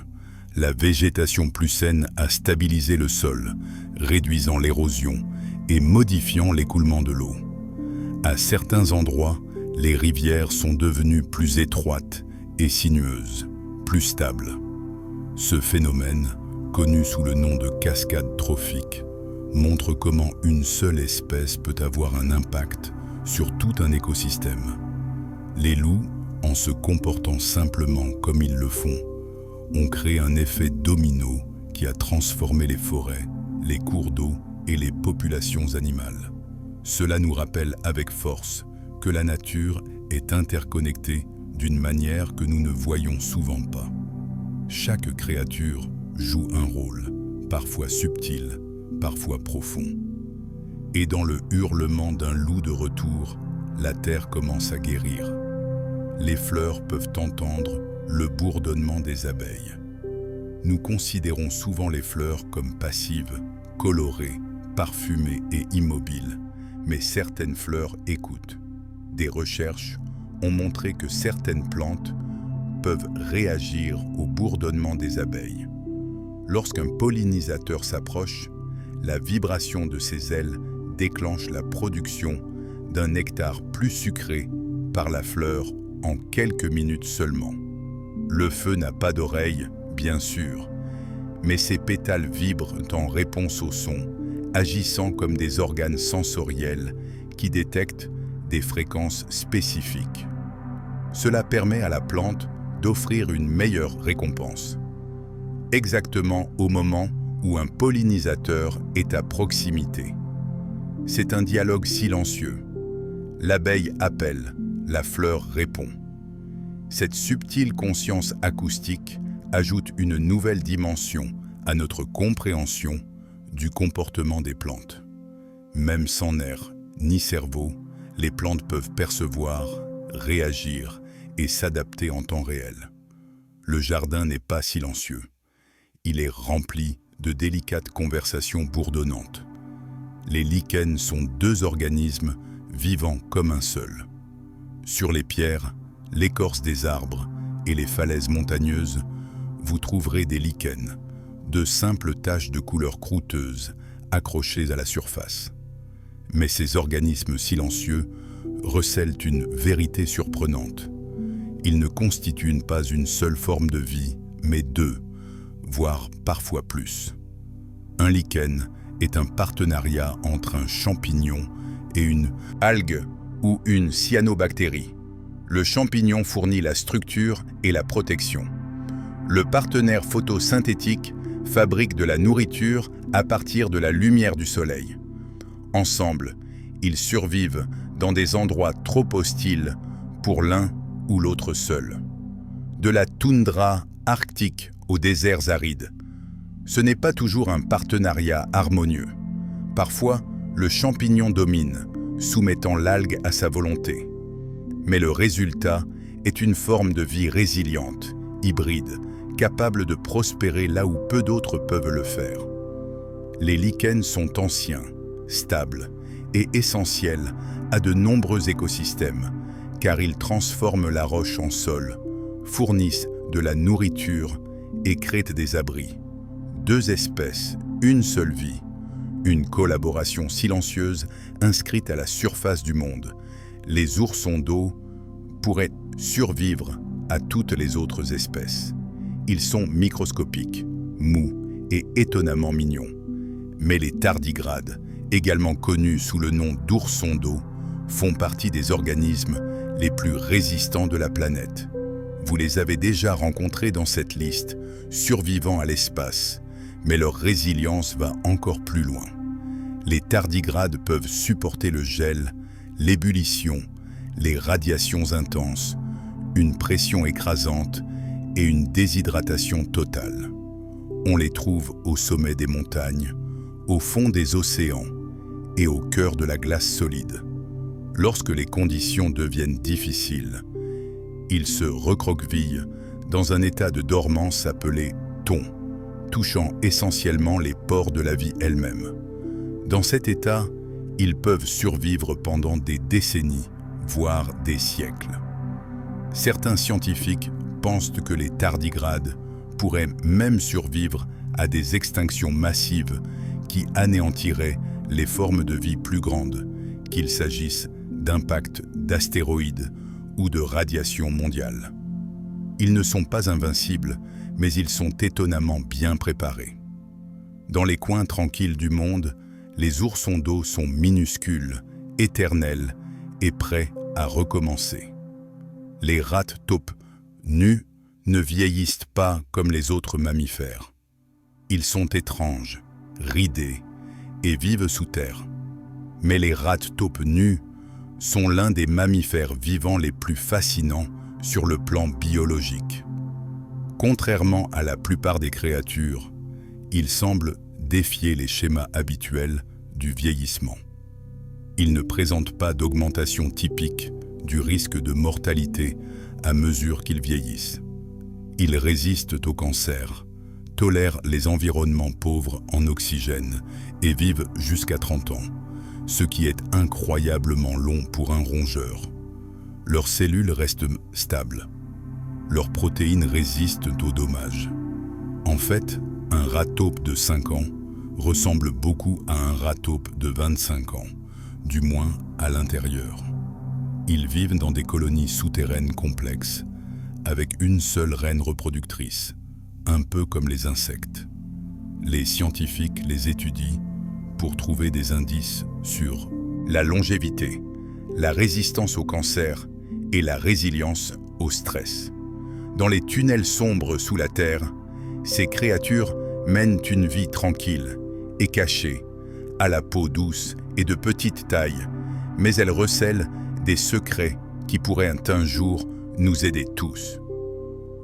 [SPEAKER 1] La végétation plus saine a stabilisé le sol, réduisant l'érosion et modifiant l'écoulement de l'eau. À certains endroits, les rivières sont devenues plus étroites et sinueuses, plus stables. Ce phénomène, connu sous le nom de cascade trophique, montre comment une seule espèce peut avoir un impact sur tout un écosystème. Les loups En se comportant simplement comme ils le font, on crée un effet domino qui a transformé les forêts, les cours d'eau et les populations animales. Cela nous rappelle avec force que la nature est interconnectée d'une manière que nous ne voyons souvent pas. Chaque créature joue un rôle, parfois subtil, parfois profond. Et dans le hurlement d'un loup de retour, la terre commence à guérir. Les fleurs peuvent entendre le bourdonnement des abeilles. Nous considérons souvent les fleurs comme passives, colorées, parfumées et immobiles, mais certaines fleurs écoutent. Des recherches ont montré que certaines plantes peuvent réagir au bourdonnement des abeilles. Lorsqu'un pollinisateur s'approche, la vibration de ses ailes déclenche la production d'un nectar plus sucré par la fleur en quelques minutes seulement. Le feu n'a pas d'oreille, bien sûr, mais ses pétales vibrent en réponse au son, agissant comme des organes sensoriels qui détectent des fréquences spécifiques. Cela permet à la plante d'offrir une meilleure récompense. Exactement au moment où un pollinisateur est à proximité. C'est un dialogue silencieux. L'abeille appelle, la fleur répond. Cette subtile conscience acoustique ajoute une nouvelle dimension à notre compréhension du comportement des plantes. Même sans nerfs ni cerveau, les plantes peuvent percevoir, réagir et s'adapter en temps réel. Le jardin n'est pas silencieux. Il est rempli de délicates conversations bourdonnantes. Les lichens sont deux organismes vivant comme un seul. Sur les pierres, l'écorce des arbres et les falaises montagneuses, vous trouverez des lichens, de simples taches de couleur croûteuse accrochées à la surface. Mais ces organismes silencieux recèlent une vérité surprenante. Ils ne constituent pas une seule forme de vie, mais deux, voire parfois plus. Un lichen est un partenariat entre un champignon et une algue ou une cyanobactérie. Le champignon fournit la structure et la protection. Le partenaire photosynthétique fabrique de la nourriture à partir de la lumière du soleil. Ensemble, ils survivent dans des endroits trop hostiles pour l'un ou l'autre seul. De la toundra arctique aux déserts arides. Ce n'est pas toujours un partenariat harmonieux. Parfois, le champignon domine, soumettant l'algue à sa volonté. Mais le résultat est une forme de vie résiliente, hybride, capable de prospérer là où peu d'autres peuvent le faire. Les lichens sont anciens, stables et essentiels à de nombreux écosystèmes, car ils transforment la roche en sol, fournissent de la nourriture et créent des abris. Deux espèces, une seule vie, une collaboration silencieuse inscrite à la surface du monde. Les oursons d'eau pourraient survivre à toutes les autres espèces. Ils sont microscopiques, mous et étonnamment mignons. Mais les tardigrades, également connus sous le nom d'oursons d'eau, font partie des organismes les plus résistants de la planète. Vous les avez déjà rencontrés dans cette liste, survivant à l'espace, mais leur résilience va encore plus loin. Les tardigrades peuvent supporter le gel, l'ébullition, les radiations intenses, une pression écrasante et une déshydratation totale. On les trouve au sommet des montagnes, au fond des océans et au cœur de la glace solide. Lorsque les conditions deviennent difficiles, ils se recroquevillent dans un état de dormance appelé thon, touchant essentiellement les pores de la vie elle-même. Dans cet état, ils peuvent survivre pendant des décennies, voire des siècles. Certains scientifiques pensent que les tardigrades pourraient même survivre à des extinctions massives qui anéantiraient les formes de vie plus grandes, qu'il s'agisse d'impacts d'astéroïdes ou de radiation mondiale. Ils ne sont pas invincibles, mais ils sont étonnamment bien préparés. Dans les coins tranquilles du monde, les oursons d'eau sont minuscules, éternels et prêts à recommencer. Les rats taupes nus ne vieillissent pas comme les autres mammifères. Ils sont étranges, ridés et vivent sous terre. Mais les rats taupes nus sont l'un des mammifères vivants les plus fascinants sur le plan biologique. Contrairement à la plupart des créatures, ils semblent défier les schémas habituels du vieillissement. Ils ne présentent pas d'augmentation typique du risque de mortalité à mesure qu'ils vieillissent. Ils résistent au cancer, tolèrent les environnements pauvres en oxygène et vivent jusqu'à 30 ans, ce qui est incroyablement long pour un rongeur. Leurs cellules restent stables. Leurs protéines résistent aux dommages. En fait, un rat taupe de 5 ans ressemble beaucoup à un rat taupe de 25 ans, du moins à l'intérieur. Ils vivent dans des colonies souterraines complexes, avec une seule reine reproductrice, un peu comme les insectes. Les scientifiques les étudient pour trouver des indices sur la longévité, la résistance au cancer et la résilience au stress. Dans les tunnels sombres sous la terre, ces créatures mènent une vie tranquille et cachée, à la peau douce et de petite taille, mais elles recèlent des secrets qui pourraient un jour nous aider tous.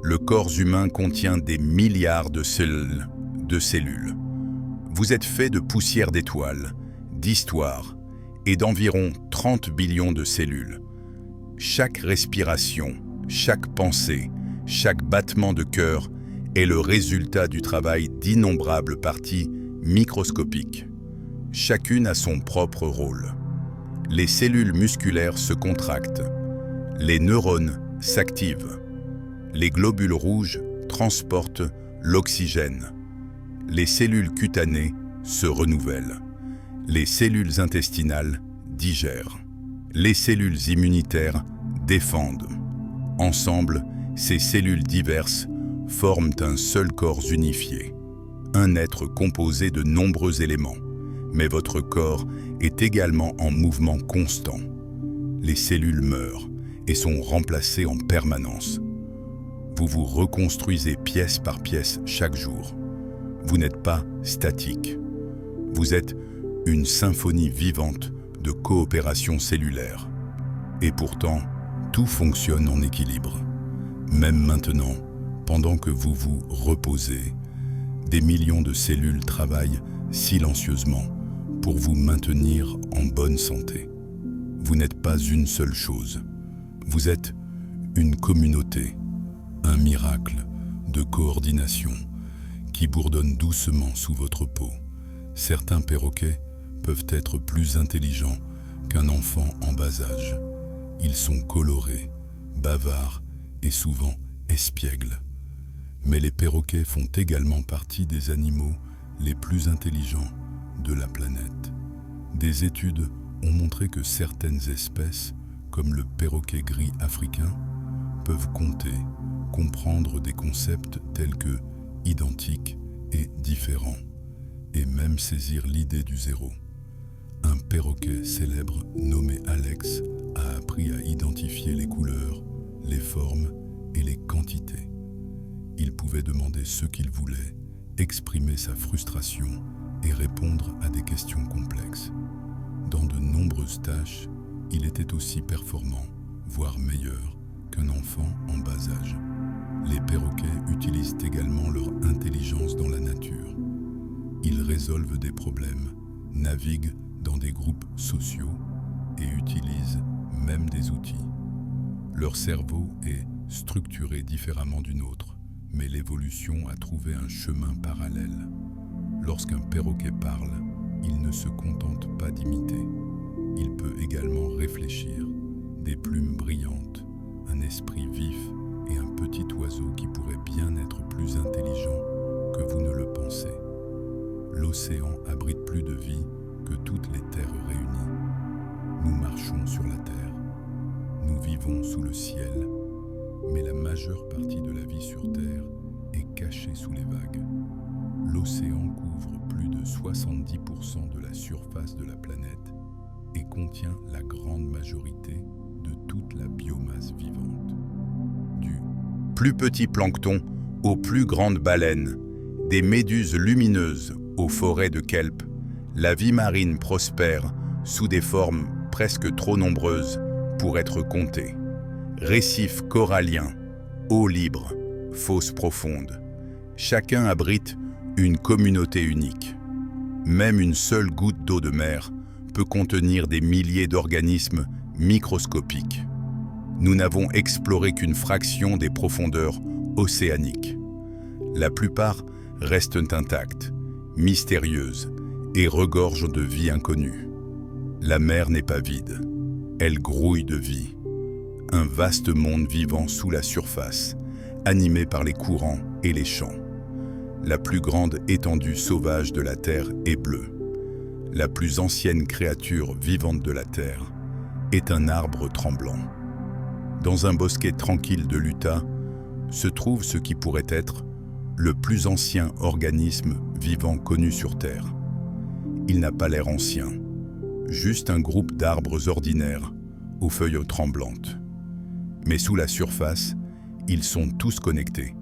[SPEAKER 1] Le corps humain contient des milliards de cellules. Vous êtes fait de poussière d'étoiles, d'histoires et d'environ 30 billions de cellules. Chaque respiration, chaque pensée, chaque battement de cœur est le résultat du travail d'innombrables parties microscopiques. Chacune a son propre rôle. Les cellules musculaires se contractent. Les neurones s'activent. Les globules rouges transportent l'oxygène. Les cellules cutanées se renouvellent. Les cellules intestinales digèrent. Les cellules immunitaires défendent. Ensemble, ces cellules diverses forment un seul corps unifié. Un être composé de nombreux éléments. Mais votre corps est également en mouvement constant. Les cellules meurent et sont remplacées en permanence. Vous vous reconstruisez pièce par pièce chaque jour. Vous n'êtes pas statique. Vous êtes une symphonie vivante de coopération cellulaire. Et pourtant, tout fonctionne en équilibre. Même maintenant, pendant que vous vous reposez, des millions de cellules travaillent silencieusement pour vous maintenir en bonne santé. Vous n'êtes pas une seule chose. Vous êtes une communauté, un miracle de coordination qui bourdonne doucement sous votre peau. Certains perroquets peuvent être plus intelligents qu'un enfant en bas âge. Ils sont colorés, bavards et souvent espiègles. Mais les perroquets font également partie des animaux les plus intelligents de la planète. Des études ont montré que certaines espèces, comme le perroquet gris africain, peuvent compter, comprendre des concepts tels que identiques et différents, et même saisir l'idée du zéro. Un perroquet célèbre nommé Alex a appris à identifier les couleurs, les formes et les quantités. Il pouvait demander ce qu'il voulait, exprimer sa frustration et répondre à des questions complexes. Dans de nombreuses tâches, il était aussi performant, voire meilleur, qu'un enfant en bas âge. Les perroquets utilisent également leur intelligence dans la nature. Ils résolvent des problèmes, naviguent dans des groupes sociaux et utilisent même des outils. Leur cerveau est structuré différemment du nôtre, mais l'évolution a trouvé un chemin parallèle. Lorsqu'un perroquet parle, il ne se contente pas d'imiter. Il peut également réfléchir, des plumes brillantes, un esprit vif et un petit oiseau qui pourrait bien être plus intelligent que vous ne le pensez. L'océan abrite plus de vie que toutes les terres réunies. Nous marchons sur la terre. Nous vivons sous le ciel, mais la majeure partie de la vie sur Terre est cachée sous les vagues. L'océan couvre plus de 70% de la surface de la planète et contient la grande majorité de toute la biomasse vivante. Du plus petit plancton aux plus grandes baleines, des méduses lumineuses aux forêts de kelp, la vie marine prospère sous des formes presque trop nombreuses pour être comptées. Récifs coralliens, eaux libres, fosses profondes. Chacun abrite une communauté unique. Même une seule goutte d'eau de mer peut contenir des milliers d'organismes microscopiques. Nous n'avons exploré qu'une fraction des profondeurs océaniques. La plupart restent intactes, mystérieuses et regorgent de vie inconnue. La mer n'est pas vide, elle grouille de vie. Un vaste monde vivant sous la surface, animé par les courants et les champs. La plus grande étendue sauvage de la Terre est bleue. La plus ancienne créature vivante de la Terre est un arbre tremblant. Dans un bosquet tranquille de l'Utah se trouve ce qui pourrait être le plus ancien organisme vivant connu sur Terre. Il n'a pas l'air ancien, juste un groupe d'arbres ordinaires aux feuilles tremblantes. Mais sous la surface, ils sont tous connectés.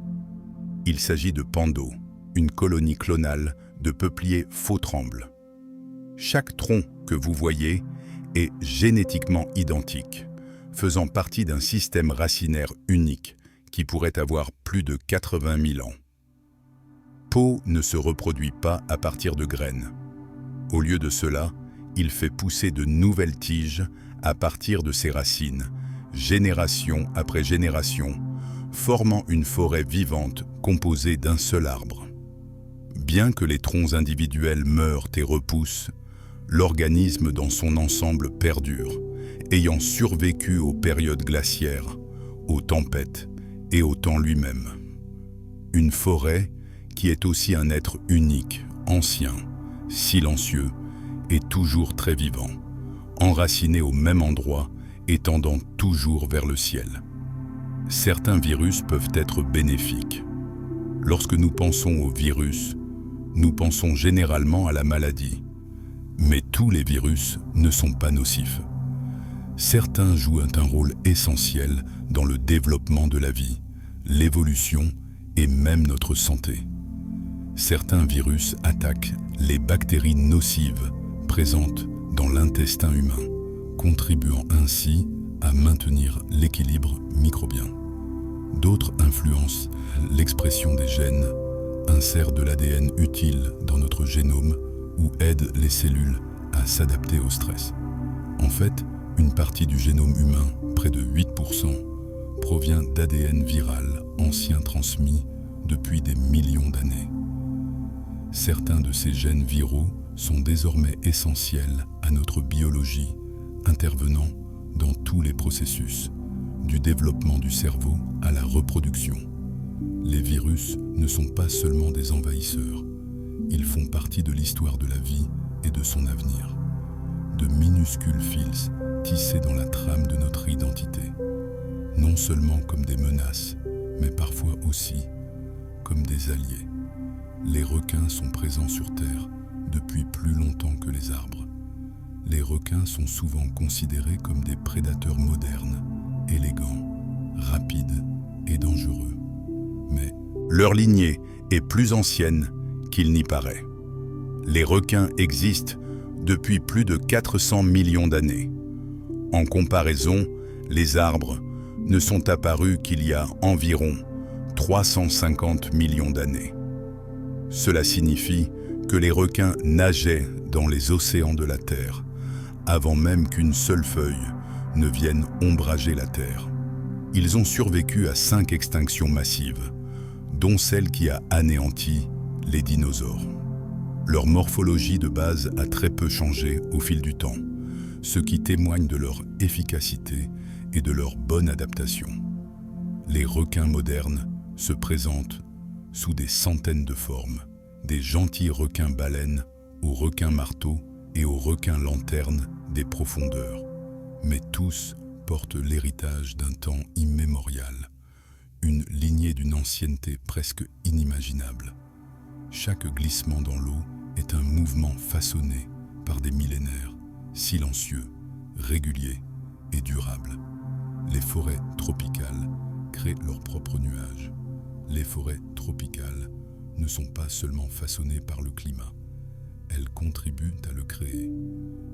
[SPEAKER 1] Il s'agit de Pando, une colonie clonale de peupliers faux-trembles. Chaque tronc que vous voyez est génétiquement identique, faisant partie d'un système racinaire unique qui pourrait avoir plus de 80 000 ans. Pau ne se reproduit pas à partir de graines. Au lieu de cela, il fait pousser de nouvelles tiges à partir de ses racines, génération après génération, formant une forêt vivante composée d'un seul arbre. Bien que les troncs individuels meurent et repoussent, l'organisme dans son ensemble perdure, ayant survécu aux périodes glaciaires, aux tempêtes et au temps lui-même. Une forêt qui est aussi un être unique, ancien, silencieux et toujours très vivant, enraciné au même endroit et tendant toujours vers le ciel. Certains virus peuvent être bénéfiques. Lorsque nous pensons au virus, nous pensons généralement à la maladie. Mais tous les virus ne sont pas nocifs. Certains jouent un rôle essentiel dans le développement de la vie, l'évolution et même notre santé. Certains virus attaquent les bactéries nocives présentes dans l'intestin humain, contribuant ainsi à maintenir l'équilibre microbien. D'autres influencent l'expression des gènes, insèrent de l'ADN utile dans notre génome ou aident les cellules à s'adapter au stress. En fait, une partie du génome humain, près de 8%, provient d'ADN viral ancien transmis depuis des millions d'années. Certains de ces gènes viraux sont désormais essentiels à notre biologie, intervenant dans tous les processus, du développement du cerveau à la reproduction. Les virus ne sont pas seulement des envahisseurs, ils font partie de l'histoire de la vie et de son avenir. De minuscules fils tissés dans la trame de notre identité, non seulement comme des menaces, mais parfois aussi comme des alliés. Les requins sont présents sur Terre depuis plus longtemps que les arbres. Les requins sont souvent considérés comme des prédateurs modernes, élégants, rapides et dangereux. Mais leur lignée est plus ancienne qu'il n'y paraît. Les requins existent depuis plus de 400 millions d'années. En comparaison, les arbres ne sont apparus qu'il y a environ 350 millions d'années. Cela signifie que les requins nageaient dans les océans de la Terre, avant même qu'une seule feuille ne vienne ombrager la Terre. Ils ont survécu à 5 extinctions massives, dont celle qui a anéanti les dinosaures. Leur morphologie de base a très peu changé au fil du temps, ce qui témoigne de leur efficacité et de leur bonne adaptation. Les requins modernes se présentent sous des centaines de formes, des gentils requins-baleines aux requins-marteaux et aux requins-lanternes des profondeurs. Mais tous portent l'héritage d'un temps immémorial, une lignée d'une ancienneté presque inimaginable. Chaque glissement dans l'eau est un mouvement façonné par des millénaires, silencieux, réguliers et durables. Les forêts tropicales créent leurs propres nuages. Les forêts tropicales ne sont pas seulement façonnées par le climat, elles contribuent à le créer.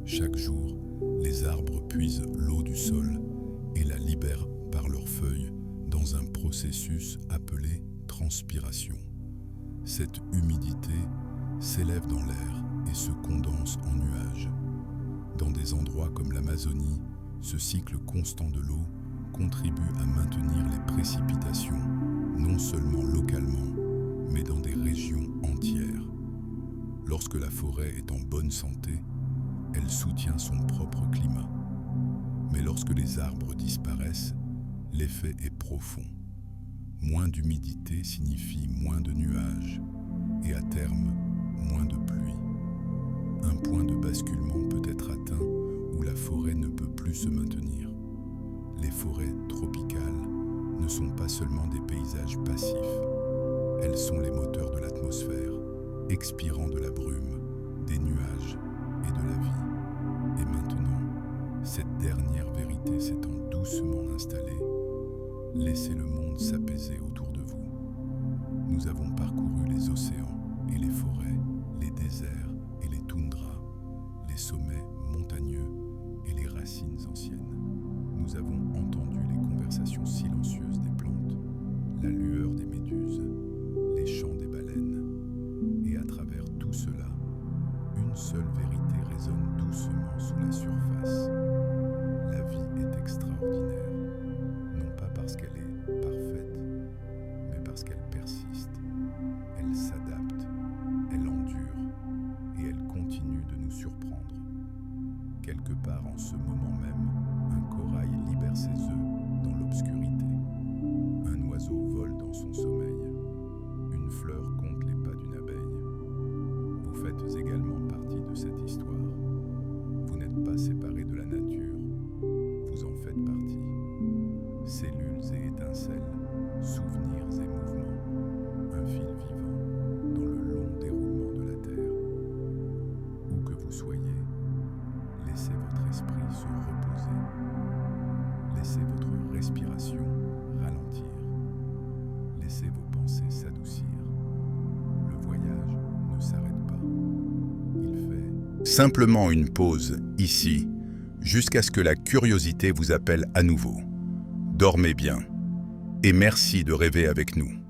[SPEAKER 1] Chaque jour, les arbres puisent l'eau du sol et la libèrent par leurs feuilles dans un processus appelé transpiration. Cette humidité s'élève dans l'air et se condense en nuages. Dans des endroits comme l'Amazonie, ce cycle constant de l'eau contribue à maintenir les précipitations, non seulement localement, mais dans des régions entières. Lorsque la forêt est en bonne santé, elle soutient son propre climat. Mais lorsque les arbres disparaissent, l'effet est profond. Moins d'humidité signifie moins de nuages et à terme, moins de pluie. Un point de basculement peut être atteint où la forêt ne peut plus se maintenir. Les forêts tropicales ne sont pas seulement des paysages passifs. Elles sont les moteurs de l'atmosphère, expirant de la brume, des nuages et de la vie. Et maintenant, cette dernière vérité s'étant doucement installée, laissez le monde s'apaiser autour de vous. Nous avons parcouru les océans et les forêts, les déserts et les toundras, les sommets montagneux et les racines anciennes. Nous avons entendu les conversations silencieuses des plantes, la lueur des méduses, les chants des baleines. Et à travers tout cela, une seule vérité résonne doucement sous la surface. La vie est extraordinaire, non pas parce qu'elle est parfaite, mais parce qu'elle persiste. Elle s'adapte, elle endure et elle continue de nous surprendre. Quelque part en ce moment même, un corail libère ses œufs dans l'obscurité. Un oiseau vole dans son sommeil. Une fleur compte les pas d'une abeille. Vous faites également partie de cette histoire. Vous n'êtes pas séparés de la nature. Vous en faites partie. Cellules et étincelles, souvenirs et mouvements, un fil vivant dans le long déroulement de la Terre. Où que vous soyez, laissez votre esprit se reposer. Laissez votre respiration ralentir. Laissez vos pensées s'adoucir. Le voyage ne s'arrête pas. Il fait simplement une pause ici, jusqu'à ce que la curiosité vous appelle à nouveau. Dormez bien et merci de rêver avec nous.